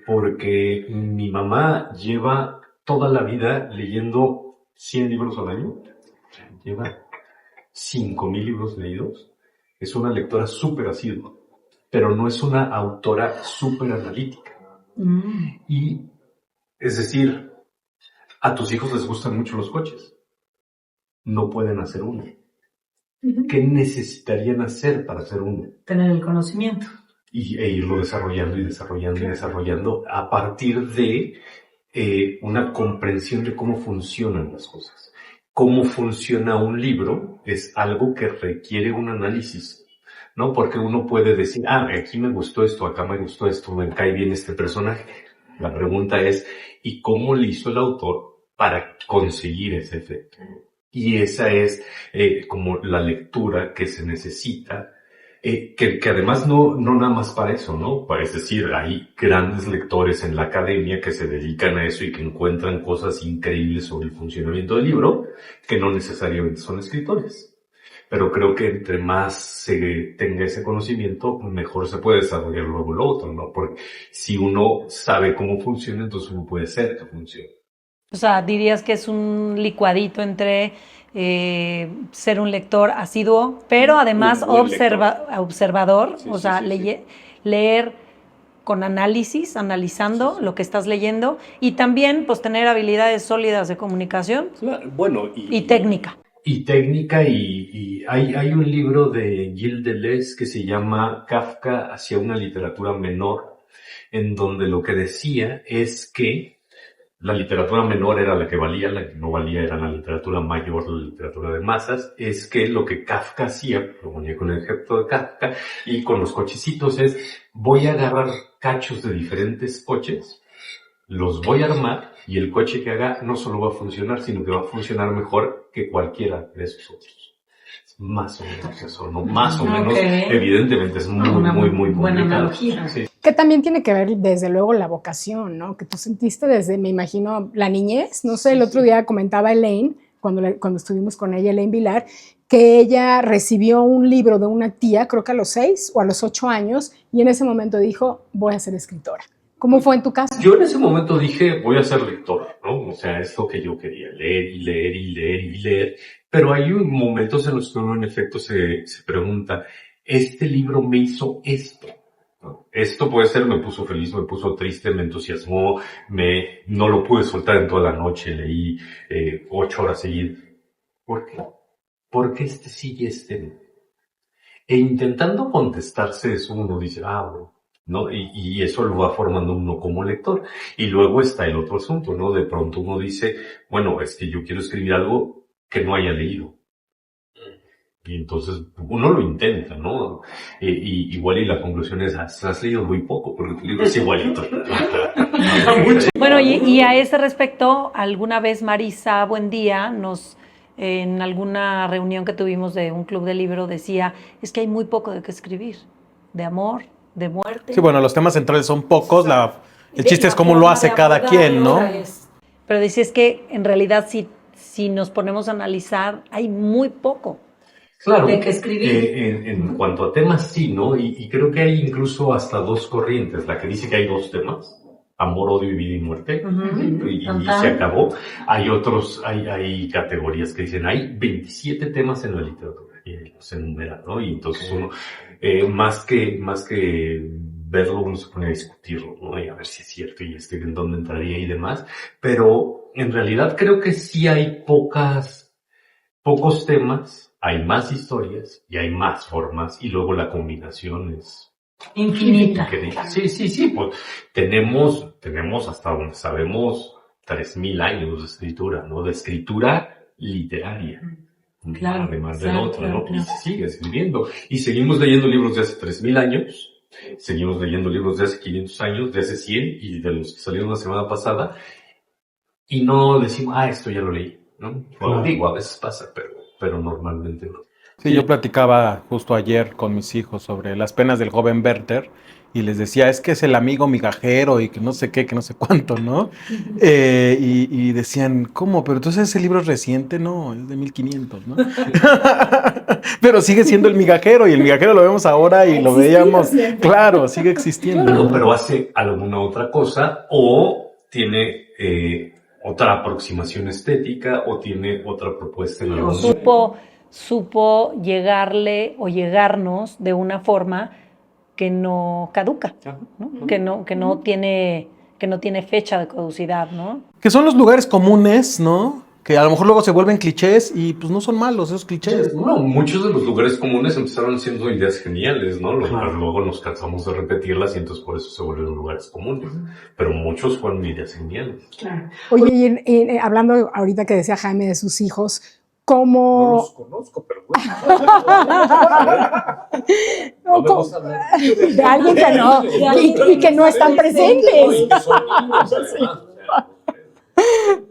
porque mi mamá lleva toda la vida leyendo 100 libros al año, lleva 5,000 libros leídos, es una lectora súper asidua, pero no es una autora súper analítica. Y, es decir, a tus hijos les gustan mucho los coches, no pueden hacer uno. ¿Qué necesitarían hacer para hacer uno? Tener el conocimiento. E irlo desarrollando y desarrollando y desarrollando a partir de una comprensión de cómo funcionan las cosas. Cómo funciona un libro es algo que requiere un análisis, ¿no? Porque uno puede decir, aquí me gustó esto, acá me gustó esto, me cae bien este personaje. La pregunta es, ¿y cómo le hizo el autor para conseguir ese efecto? Y esa es como la lectura que se necesita, que además no nada más para eso, ¿no? Es decir, hay grandes lectores en la academia que se dedican a eso y que encuentran cosas increíbles sobre el funcionamiento del libro, que no necesariamente son escritores. Pero creo que entre más se tenga ese conocimiento, mejor se puede desarrollar luego lo otro, ¿no? Porque si uno sabe cómo funciona, entonces uno puede hacer que funcione. O sea, dirías que es un licuadito entre ser un lector asiduo, pero además observador, sí, o sea, leer con análisis, analizando lo que estás leyendo, y también pues tener habilidades sólidas de comunicación, claro, bueno, y técnica. Y técnica, y hay un libro de Gilles Deleuze que se llama Kafka hacia una literatura menor, en donde lo que decía es que la literatura menor era la que valía, la que no valía era la literatura mayor, la literatura de masas. Es que lo que Kafka hacía, lo ponía con el ejemplo de Kafka, y con los cochecitos es, voy a agarrar cachos de diferentes coches, los voy a armar, y el coche que haga no solo va a funcionar, sino que va a funcionar mejor que cualquiera de esos otros. Más o menos eso, ¿no? Más o menos, evidentemente es muy buena analogía. Sí. Que también tiene que ver, desde luego, la vocación, ¿no? Que tú sentiste desde, me imagino, la niñez. No sé, el otro día comentaba Elaine, cuando estuvimos con ella, Elaine Vilar, que ella recibió un libro de una tía, creo que a los 6 o a los 8 años, y en ese momento dijo, voy a ser escritora. ¿Cómo fue en tu caso? Yo en ese momento dije, voy a ser lector, ¿no? O sea, es lo que yo quería, leer y leer y leer y leer. Pero hay momentos en los que uno en efecto se pregunta, ¿este libro me hizo esto? ¿No? Esto puede ser, me puso feliz, me puso triste, me entusiasmó, no lo pude soltar en toda la noche, leí 8 horas seguidas. ¿Por qué? ¿Por qué este sí y este no? E intentando contestarse eso, uno dice, bueno, ¿no? Y eso lo va formando uno como lector. Y luego está el otro asunto, ¿no? De pronto uno dice, bueno, es que yo quiero escribir algo que no haya leído. Y entonces uno lo intenta, ¿no? Igual y la conclusión es, has leído muy poco, porque tu libro es igualito. Bueno, y a ese respecto, alguna vez Marisa Buendía en alguna reunión que tuvimos de un club de libro decía, es que hay muy poco de qué escribir, de amor, de muerte. Sí, bueno, los temas centrales son pocos, El chiste es cómo lo hace cada quien, ¿no? Pero decías que en realidad si nos ponemos a analizar, hay muy poco. Claro, de que escribir. en cuanto a temas sí, ¿no? Y creo que hay incluso hasta dos corrientes, la que dice que hay dos temas, amor, odio y vida y muerte, y se acabó. Hay otros, hay categorías que dicen, hay 27 temas en la literatura, y los enumeran, ¿no? Y entonces uno, más que verlo, uno se pone a discutirlo, ¿no? Y a ver si es cierto y en dónde entraría y demás, pero en realidad creo que sí hay pocos temas, hay más historias y hay más formas y luego la combinación es Infinita. increíble. Sí, pues tenemos hasta donde sabemos 3000 años de escritura, ¿no? De escritura literaria. Claro, Además de claro, otra, claro, ¿no? claro. Y se sigue escribiendo. Y seguimos leyendo libros de hace 3000 años, seguimos leyendo libros de hace 500 años, de hace 100 y de los que salieron la semana pasada. Y no decimos, esto ya lo leí, ¿no? Claro. Digo, a veces pasa, pero normalmente no. Sí, yo platicaba justo ayer con mis hijos sobre las penas del joven Werther y les decía, es que es el amigo migajero y que no sé qué, que no sé cuánto, ¿no? Y decían, ¿cómo? Pero entonces ese libro es reciente, no, es de 1500, ¿no? Pero sigue siendo el migajero y el migajero lo vemos ahora y lo veíamos, claro, sigue existiendo. Pero hace alguna otra cosa o tiene otra aproximación estética o tiene otra propuesta en algún Supo llegarle o llegarnos de una forma que no caduca, ¿no? Que no tiene fecha de caducidad, ¿no? Que son los lugares comunes, ¿no? Que a lo mejor luego se vuelven clichés y pues no son malos esos clichés. No, muchos de los lugares comunes empezaron siendo ideas geniales, ¿no? Luego nos cansamos de repetirlas y entonces por eso se vuelven lugares comunes. Pero muchos fueron ideas geniales. Claro. Oye, y hablando ahorita que decía Jaime de sus hijos, ¿cómo? No los conozco, pero bueno. No, de alguien que no, y que no están presentes.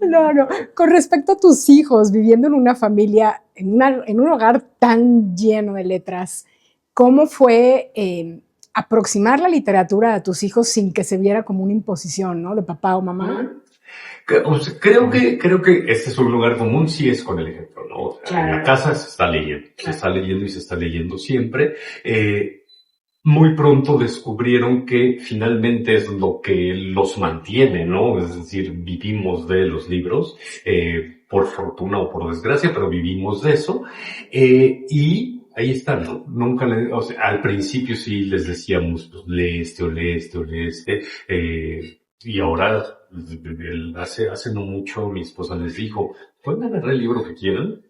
No. Con respecto a tus hijos, viviendo en una familia, en un hogar tan lleno de letras, ¿cómo fue aproximar la literatura a tus hijos sin que se viera como una imposición, ¿no? De papá o mamá? Creo que este es un lugar común, sí es con el ejemplo, ¿no? O sea, Claro. en la casa se está leyendo, se está leyendo y se está leyendo siempre. Muy pronto descubrieron que finalmente es lo que los mantiene, ¿no? Es decir, vivimos de los libros, por fortuna o por desgracia, pero vivimos de eso. Y ahí están, ¿no? Nunca al principio sí les decíamos, pues, lee este o lee este o lee este, y ahora, hace no mucho, mi esposa les dijo, pueden agarrar el libro que quieran,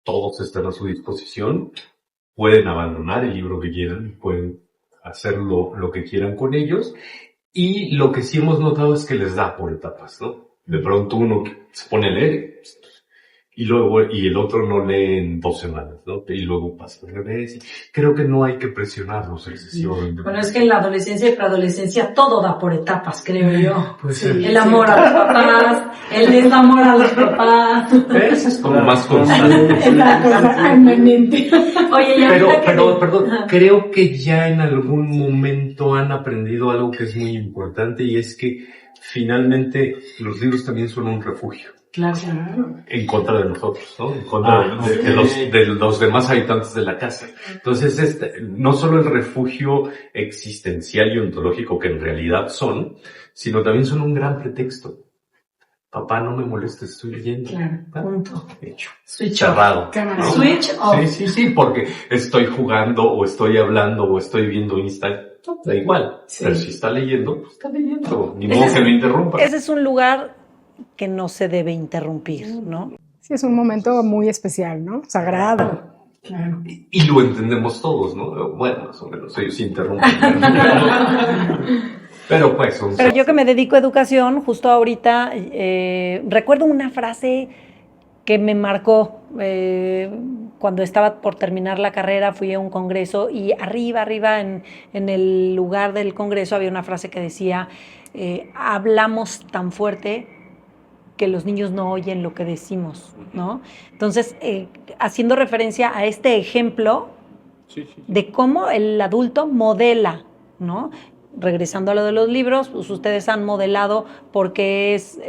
todos están a su disposición, pueden abandonar el libro que quieran, pueden hacer lo que quieran con ellos, y lo que sí hemos notado es que les da por etapas, ¿no? De pronto uno se pone a leer, y el otro no lee en 2 semanas, ¿no? Y luego pasa al revés. Creo que no hay que presionarlos excesivamente. Bueno, es que en la adolescencia y preadolescencia todo da por etapas, creo yo. Pues Sí, el amor a los papás, el desamor a los papás. Eso es como más constante. Permanente. Oye, ya Perdón, creo que ya en algún momento han aprendido algo que es muy importante y es que finalmente los libros también son un refugio. Claro. En contra de nosotros, ¿no? En contra de los demás habitantes de la casa. Entonces, no solo el refugio existencial y ontológico que en realidad son, sino también son un gran pretexto. Papá, no me molestes, estoy leyendo. Claro, punto. Hecho. Switch Cerrado. off. ¿no? Switch off. Sí, porque estoy jugando o estoy hablando o estoy viendo Instagram. Da igual. Sí. Pero si está leyendo, pues está leyendo. Ni modo que me interrumpa. Ese es un lugar que no se debe interrumpir, ¿no? Sí, es un momento muy especial, ¿no? Sagrado. Claro. Y lo entendemos todos, ¿no? Bueno, más o menos, ellos interrumpen. Pero pues... Pero yo que me dedico a educación, justo ahorita, recuerdo una frase que me marcó. Cuando estaba por terminar la carrera, fui a un congreso y arriba en el lugar del congreso había una frase que decía, hablamos tan fuerte que los niños no oyen lo que decimos, ¿no? Entonces, haciendo referencia a este ejemplo de cómo el adulto modela, ¿no? regresando a lo de los libros, pues ustedes han modelado porque es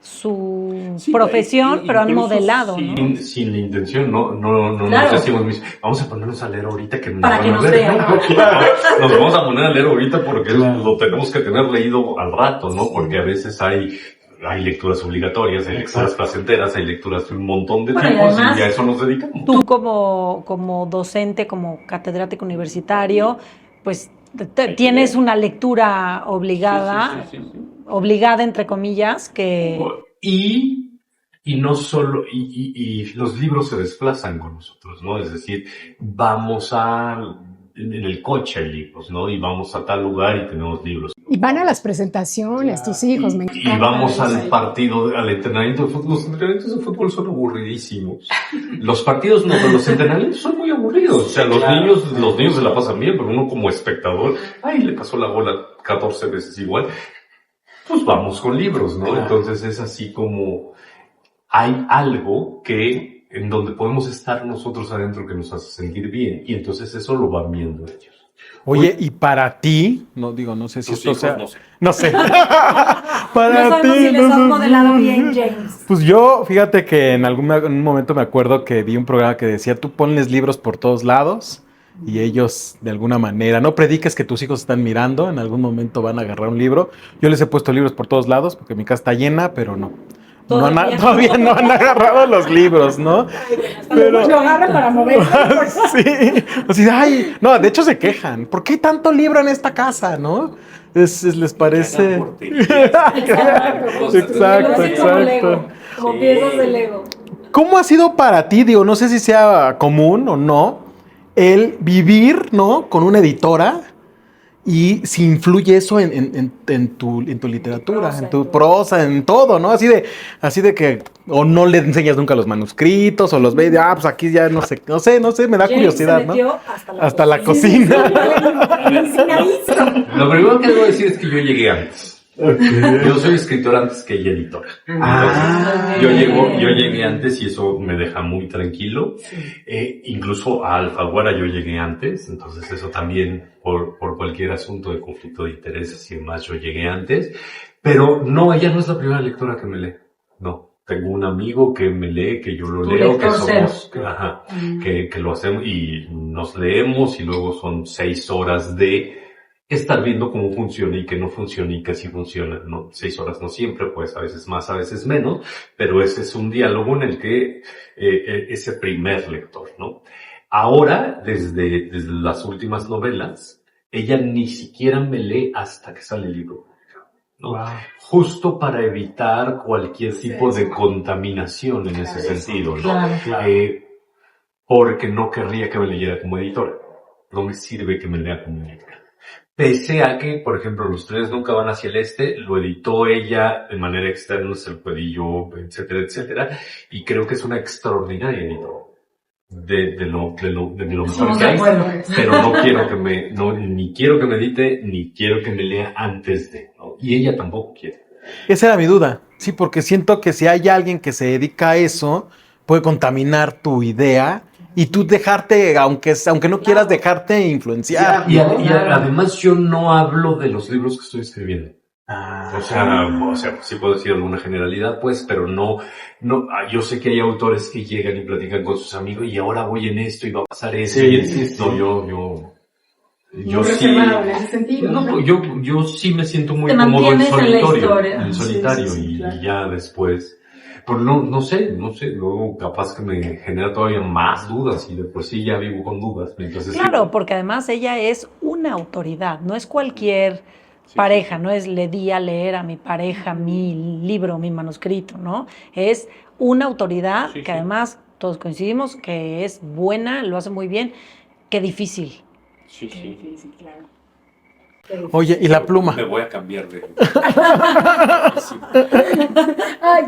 su profesión, pero han modelado, ¿no? Sin la intención, no Claro. nos decimos, vamos a ponernos a leer ahorita que Para que nos vean. ¿no? Claro, nos vamos a poner a leer ahorita porque lo tenemos que tener leído al rato, ¿no? Porque a veces hay lecturas obligatorias, hay lecturas placenteras, hay lecturas de un montón de Bueno, y tipos además, y a eso nos dedicamos. Tú como docente, como catedrático universitario, pues tienes una lectura obligada, Sí. obligada entre comillas, que... Y no solo, y los libros se desplazan con nosotros, ¿no? Es decir, en el coche hay libros, ¿no? Y vamos a tal lugar y tenemos libros. Y van a las presentaciones, tus hijos, me Y encanta. vamos al partido, al entrenamiento de fútbol. Los entrenamientos de fútbol son aburridísimos. Los partidos no, pero los entrenamientos son muy aburridos. O sea, los niños se la pasan bien, pero uno como espectador, le pasó la bola 14 veces igual. Pues vamos con libros, ¿no? Entonces es así como hay algo en donde podemos estar nosotros adentro que nos hace sentir bien. Y entonces eso lo van viendo ellos. Oye, y para ti, no sé si Tus esto hijos, sea... no sé. No sé. No Para sabemos ti, si les no has sé. modelado bien, James. Pues yo, fíjate que en un momento me acuerdo que vi un programa que decía, tú ponles libros por todos lados y ellos de alguna manera, no prediques que tus hijos están mirando, en algún momento van a agarrar un libro. Yo les he puesto libros por todos lados porque mi casa está llena, pero no. Todavía no han agarrado los libros, ¿no? Pero Lo agarran para mover. sí, así, no, de hecho se quejan. ¿Por qué hay tanto libro en esta casa, no? Les parece. Exacto. Como piezas de Lego. ¿Cómo ha sido para ti, no sé si sea común o no, el vivir, ¿no? Con una editora y si influye eso en tu literatura, en tu prosa, en todo, ¿no? Así de que o no le enseñas nunca los manuscritos o los ves, pues aquí ya no sé, me da curiosidad, se ¿no? metió Hasta la cocina. Lo primero que debo decir es que yo llegué antes. Yo soy escritor antes que ella editora. Entonces, yo llegué antes y eso me deja muy tranquilo. Incluso a Alfaguara yo llegué antes, entonces eso también por cualquier asunto de conflicto de intereses y demás yo llegué antes. Pero no, ella no es la primera lectora que me lee. No. Tengo un amigo que me lee, que yo lo leo, que somos, que lo hacemos y nos leemos y luego son 6 horas de estar viendo cómo funciona y que no funciona y que sí funciona, ¿no? 6 horas no siempre, pues a veces más, a veces menos, pero ese es un diálogo en el que ese primer lector, ¿no? Ahora, desde las últimas novelas, ella ni siquiera me lee hasta que sale el libro, ¿no? Wow. Justo para evitar cualquier tipo de contaminación en ese sentido, ¿no? Claro. Porque no querría que me leyera como editora. No me sirve que me lea como editora. Pese a que, por ejemplo, Los trenes nunca van hacia el este, lo editó ella de manera externa, se lo pedí yo, etcétera, etcétera, y creo que es una extraordinaria editora. De lo mejor Estamos que de hay, acuerdo. pero no quiero que ni quiero que me edite, ni quiero que me lea antes de, ¿no? Y ella tampoco quiere. Esa era mi duda, sí, porque siento que si hay alguien que se dedica a eso, puede contaminar tu idea y tú dejarte, aunque no quieras dejarte influenciar. Y además yo no hablo de los libros que estoy escribiendo. O sea, sí puedo decir alguna generalidad, pues, pero no, yo sé que hay autores que llegan y platican con sus amigos y ahora voy en esto y va a pasar eso. Sí, y sí. no, yo sí. En ese sentido. No, yo sí me siento muy Te cómodo en mantienes en la solitario, historia. en solitario Sí, y claro. ya después, pues no sé, luego capaz que me genera todavía más dudas y de por sí ya vivo con dudas, entonces Claro, porque además ella es una autoridad, no es cualquier pareja, no es le di a leer a mi pareja mi libro, mi manuscrito, ¿no? Es una autoridad que además todos coincidimos que es buena, lo hace muy bien, qué difícil. Sí. Sí, claro. Oye, ¿y la pluma? Me voy a cambiar de...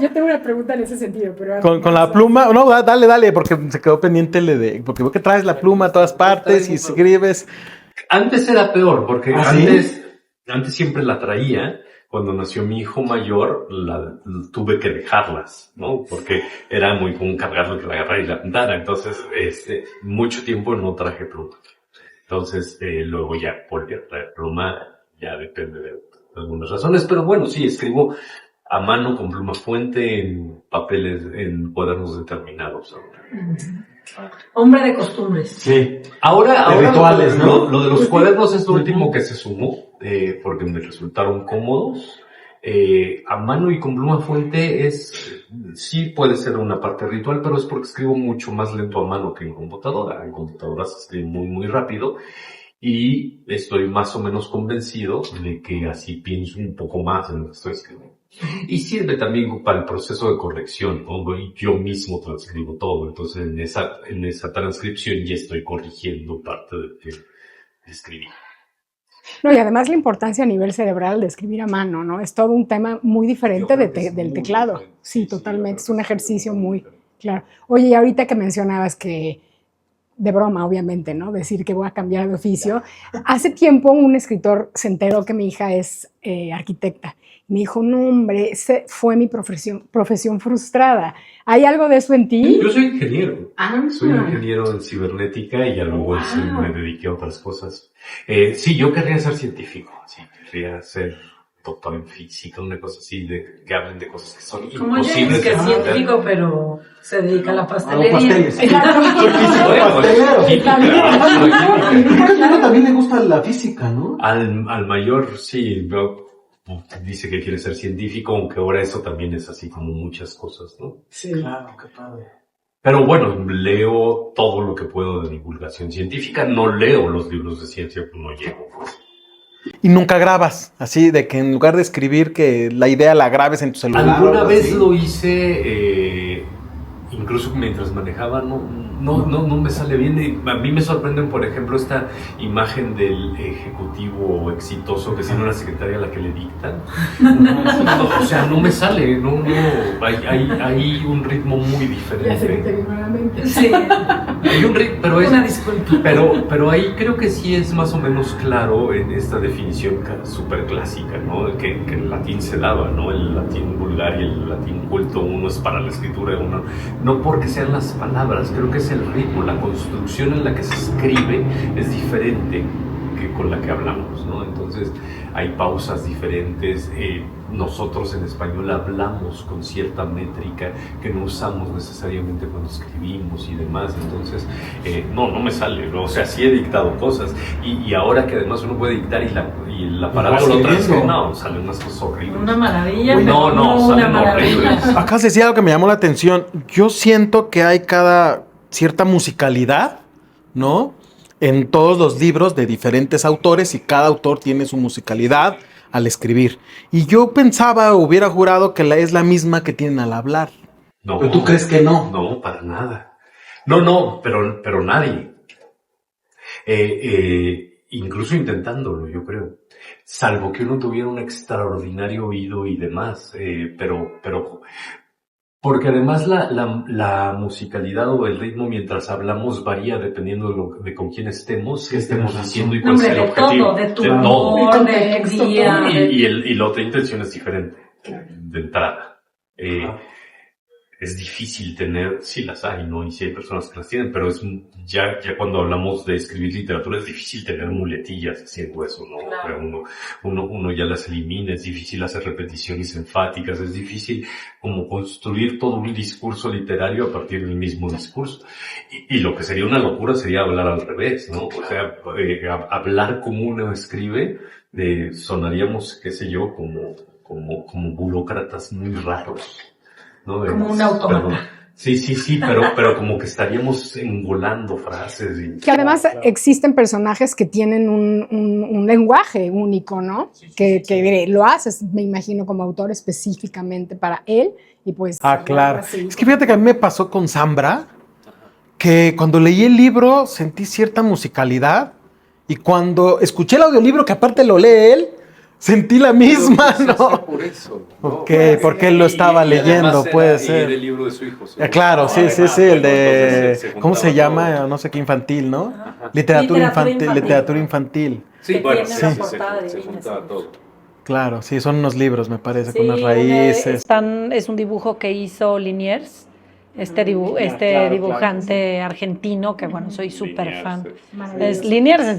Yo tengo una pregunta en ese sentido, pero Con la pluma, no, dale, porque se quedó pendiente porque veo que traes la pluma a todas partes y escribes. Antes era peor, porque ¿Ah, sí? antes siempre la traía. Cuando nació mi hijo mayor, tuve que dejarlas, ¿no? Porque era muy común cargarlo, que la agarrara y la pintara. Entonces, mucho tiempo no traje pluma. Entonces, luego ya volví a traer pluma, ya depende de algunas razones, pero bueno, sí, escribo a mano con pluma fuente en papeles, en cuadernos determinados. Hombre de costumbres. Sí. Ahora rituales, ¿no? lo de los cuadernos es lo último que se sumó, porque me resultaron cómodos. A mano y con pluma fuente sí puede ser una parte ritual, pero es porque escribo mucho más lento a mano que en computadora. En computadora se escribe muy, muy rápido. Y estoy más o menos convencido de que así pienso un poco más en lo que estoy escribiendo. Y sirve también para el proceso de corrección, ¿no? Yo mismo transcribo todo, entonces en esa transcripción ya estoy corrigiendo parte de lo que escribí. No, y además la importancia a nivel cerebral de escribir a mano, ¿no? Es todo un tema muy diferente del teclado. Diferente. Sí, totalmente. Es un ejercicio muy claro. Oye, y ahorita que mencionabas que, de broma, obviamente, ¿no? Decir que voy a cambiar de oficio. Hace tiempo un escritor se enteró que mi hija es arquitecta. Me dijo, no, hombre, esa fue mi profesión frustrada. ¿Hay algo de eso en ti? Yo soy ingeniero. Soy ingeniero en cibernética y ya luego me dediqué a otras cosas. Sí, yo querría ser científico. Sí, querría ser doctor en física, una cosa así, que hablen de cosas que son Como imposibles. James, que es de entender. científico, pero se dedica a la A los pastelería. pasteles. Soy Bueno, pastelero. Creo que a tu hijo también le gusta la física, ¿no? Al mayor, sí, dice que quiere ser científico, aunque ahora eso también es así como muchas cosas, ¿no? Sí. Claro, qué padre. Pero bueno, leo todo lo que puedo de divulgación científica, no leo los libros de ciencia, pues no llego. Y nunca grabas, así de que en lugar de escribir que la idea la grabes en tu celular. Alguna o algo vez así. lo hice, incluso mientras manejaba, no me sale bien. Y a mí me sorprenden, por ejemplo, esta imagen del ejecutivo exitoso que tiene una secretaria a la que le dictan. O sea, no me sale, hay un ritmo muy diferente. Sí, Hay un ritmo, pero una disculpa. pero ahí creo que sí es más o menos claro en esta definición súper clásica, ¿no? Que el latín se daba, ¿no? El latín vulgar y el latín culto, uno es para la escritura, uno no porque sean las palabras, creo que es el ritmo, la construcción en la que se escribe es diferente que con la que hablamos, ¿no? Entonces hay pausas diferentes. Nosotros en español hablamos con cierta métrica que no usamos necesariamente cuando escribimos y demás. Entonces, no me sale, ¿no? O sea, sí he dictado cosas y ahora que además uno puede dictar y el aparato lo transcribe, no, salen unas cosas horribles. Una maravilla, Uy, pero no, una salen maravilla. horribles. Acá se decía algo que me llamó la atención. Yo siento que hay cada cierta musicalidad, ¿no? En todos los libros de diferentes autores y cada autor tiene su musicalidad al escribir. Y yo hubiera jurado que es la misma que tienen al hablar. No, ¿Pero tú crees que no? No, para nada. No, pero nadie. Incluso intentándolo, yo creo. Salvo que uno tuviera un extraordinario oído y demás. Pero porque además la musicalidad o el ritmo mientras hablamos varía dependiendo de con quién estemos, qué estemos diciendo y cuál Hombre, sea el de objetivo. todo, de tu todo. humor, de tu día. Y la otra intención es diferente de entrada. Es difícil tener, sí las hay, ¿no? Y sí hay personas que las tienen, pero ya cuando hablamos de escribir literatura es difícil tener muletillas haciendo eso, ¿no? Claro. Uno ya las elimina, es difícil hacer repeticiones enfáticas, es difícil como construir todo un discurso literario a partir del mismo discurso. Y lo que sería una locura sería hablar al revés, ¿no? O sea, hablar como uno escribe, sonaríamos, qué sé yo, como burócratas muy raros. ¿No? Como un autómata. Perdón. Sí, pero como que estaríamos engolando frases. Que además existen personajes que tienen un lenguaje único, ¿no? Que lo haces, me imagino, como autor específicamente para él. Y pues. Claro. Así. Es que fíjate que a mí me pasó con Zambra, que cuando leí el libro sentí cierta musicalidad y cuando escuché el audiolibro, que aparte lo lee él, sentí la misma, ¿no? Por eso. Ok, porque él lo estaba leyendo, puede ser. Y era el libro de su hijo. Claro, sí, el de, ¿cómo se llama? No sé qué infantil, ¿no? Literatura infantil. Sí, bueno, tiene sí, una se portada divina, juntaba sí. todo. Claro, sí, son unos libros, me parece, con unas Sí, raíces. es un dibujo que hizo Liniers, este dibujante argentino, que bueno, soy súper fan. Es Liniers.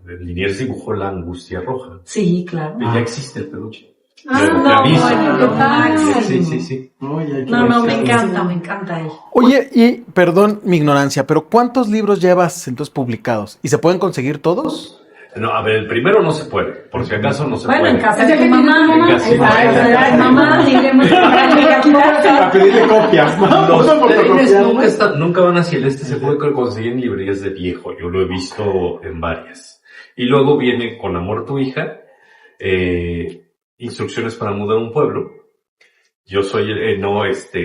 Liniers dibujó La Angustia Roja. Sí, claro. Ya existe el peluche. No, Te aviso. bueno, lo máximo. Sí. No, me encanta él. Oye, y perdón mi ignorancia, pero ¿cuántos libros llevas entonces publicados? ¿Y se pueden conseguir todos? No, a ver, el primero no se puede, por si acaso no se puede. Bueno, en casa de tu mamá. En casa de tu Ay, mamá, diremos. A pedirle copias, Los trenes nunca van hacia el este, se puede conseguir en librerías de viejo, yo lo he visto en varias. Y luego viene Con amor tu hija, Instrucciones para mudar un pueblo. Yo soy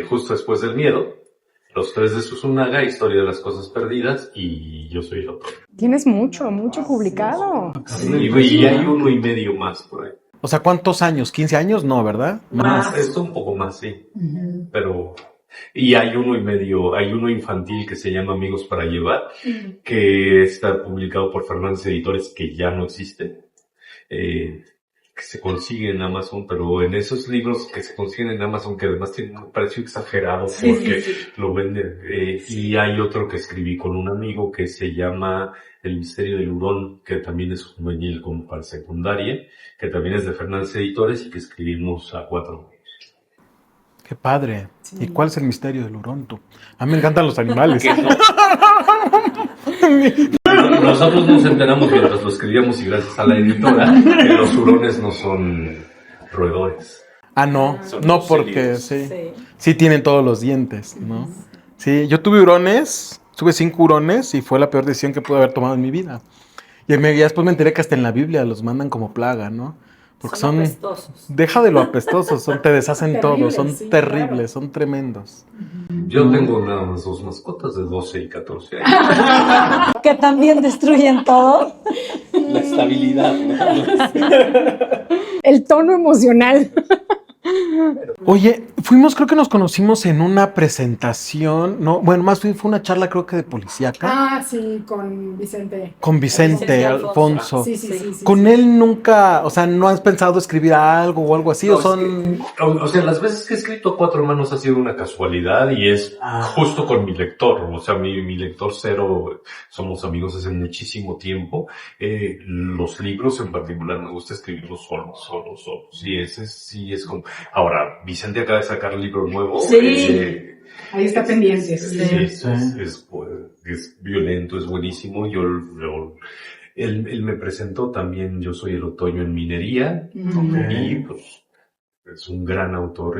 justo después del miedo. Los tres de Susunaga, Historia de las cosas perdidas, y yo soy el autor. Tienes mucho publicado. Sí, y hay 1.5 más por ahí. O sea, ¿cuántos años? ¿15 años? No, ¿verdad? Más, esto un poco más, sí. Pero, y hay 1.5, hay uno infantil que se llama Amigos para Llevar, que está publicado por Fernández Editores, que ya no existe. Que se consigue en Amazon, pero en esos libros que se consiguen en Amazon, que además tienen un precio exagerado porque lo venden, y hay otro que escribí con un amigo que se llama El misterio del hurón, que también es juvenil como para secundaria, que también es de Fernández Editores y que escribimos a 4. Qué padre. Sí. ¿Y cuál es el misterio del hurón, tú? A mí me encantan los animales. Nosotros nos enteramos mientras lo escribíamos y gracias a la editora que los hurones no son roedores. Ah, no. No, porque sí tienen todos los dientes, ¿no? Sí, yo tuve 5 hurones y fue la peor decisión que pude haber tomado en mi vida. Y ya después me enteré que hasta en la Biblia los mandan como plaga, ¿no? Porque son apestosos. Deja de lo apestosos, te deshacen todo, son terribles, claro. Son tremendos. Yo tengo nada más 2 mascotas de 12 y 14 años. Que también destruyen todo. La estabilidad, ¿no? El tono emocional. Oye, creo que nos conocimos en una presentación, no, bueno, más bien fue una charla creo que de policíaca. Ah, sí, con Vicente. Con Vicente Alfonso. Sí. Con él nunca, o sea, ¿no has pensado escribir algo o algo así? No, ¿O son...? O sea, las veces que he escrito a 4 manos ha sido una casualidad y es justo con mi lector. O sea, mi lector Cero, somos amigos hace muchísimo tiempo. Los libros en particular me gusta escribirlos solos. Sí, ese sí es como... Ahora, Vicente acaba de sacar un libro nuevo. Sí. Ahí está pendiente. Es violento, es buenísimo. Él me presentó también, Yo soy el otoño en minería. Y pues es un gran autor,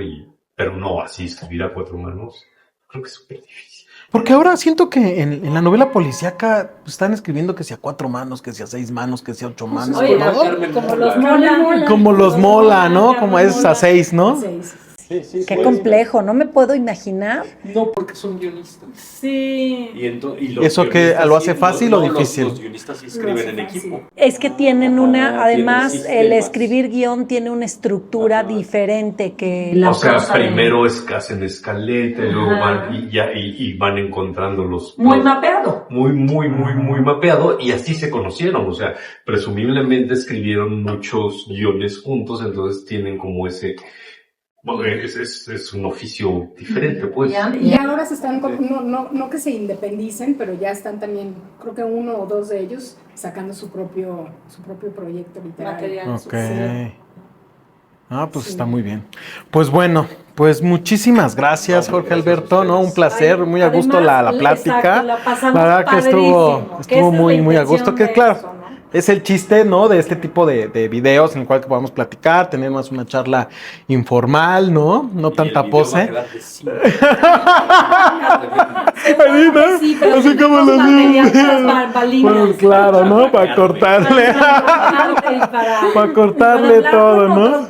pero no así escribir a 4 manos. Creo que es súper difícil. Porque ahora siento que en la novela policíaca están escribiendo que sea 4 manos, que sea 6 manos, que sea 8 manos. Oye, como los mola. Como los mola, ¿no? Como es a 6, ¿no? Sí, Qué complejo, no me puedo imaginar. No, porque son guionistas. Sí. Y los ¿Eso que lo hace fácil o difícil? Los guionistas sí escriben en equipo. Es que tienen además el escribir guión tiene una estructura diferente que la prosa. Primero hacen escaleta y luego van y van encontrando los... Muy mapeado. Muy mapeado, y así se conocieron. O sea, presumiblemente escribieron muchos guiones juntos, entonces tienen como ese... Bueno, es un oficio diferente, pues. Y ahora se están, no que se independicen, pero ya están también, creo que 1 o 2 de ellos sacando su propio proyecto literario. Ok. Pues está muy bien. Pues bueno, pues muchísimas gracias, Jorge Alberto, ¿no? Un placer, muy a gusto la plática. Exacto, la pasamos la verdad que estuvo muy a gusto, que claro. Eso, ¿no? Es el chiste, ¿no? De este tipo de videos en el cual podamos platicar, tener más una charla informal, ¿no? No tanta pose. Sí, pero así como los material tras bambalinas. Pues claro, ¿no? Para cortarle. Para cortarle todo, ¿no?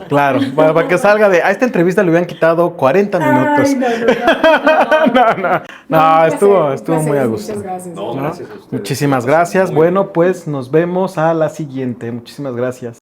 Claro, para que salga a esta entrevista le hubieran quitado 40 minutos. No, estuvo muy a gusto. Muchas gracias. No, gracias a ustedes. Muchísimas gracias. Bueno, pues nos vemos a la siguiente. Muchísimas gracias.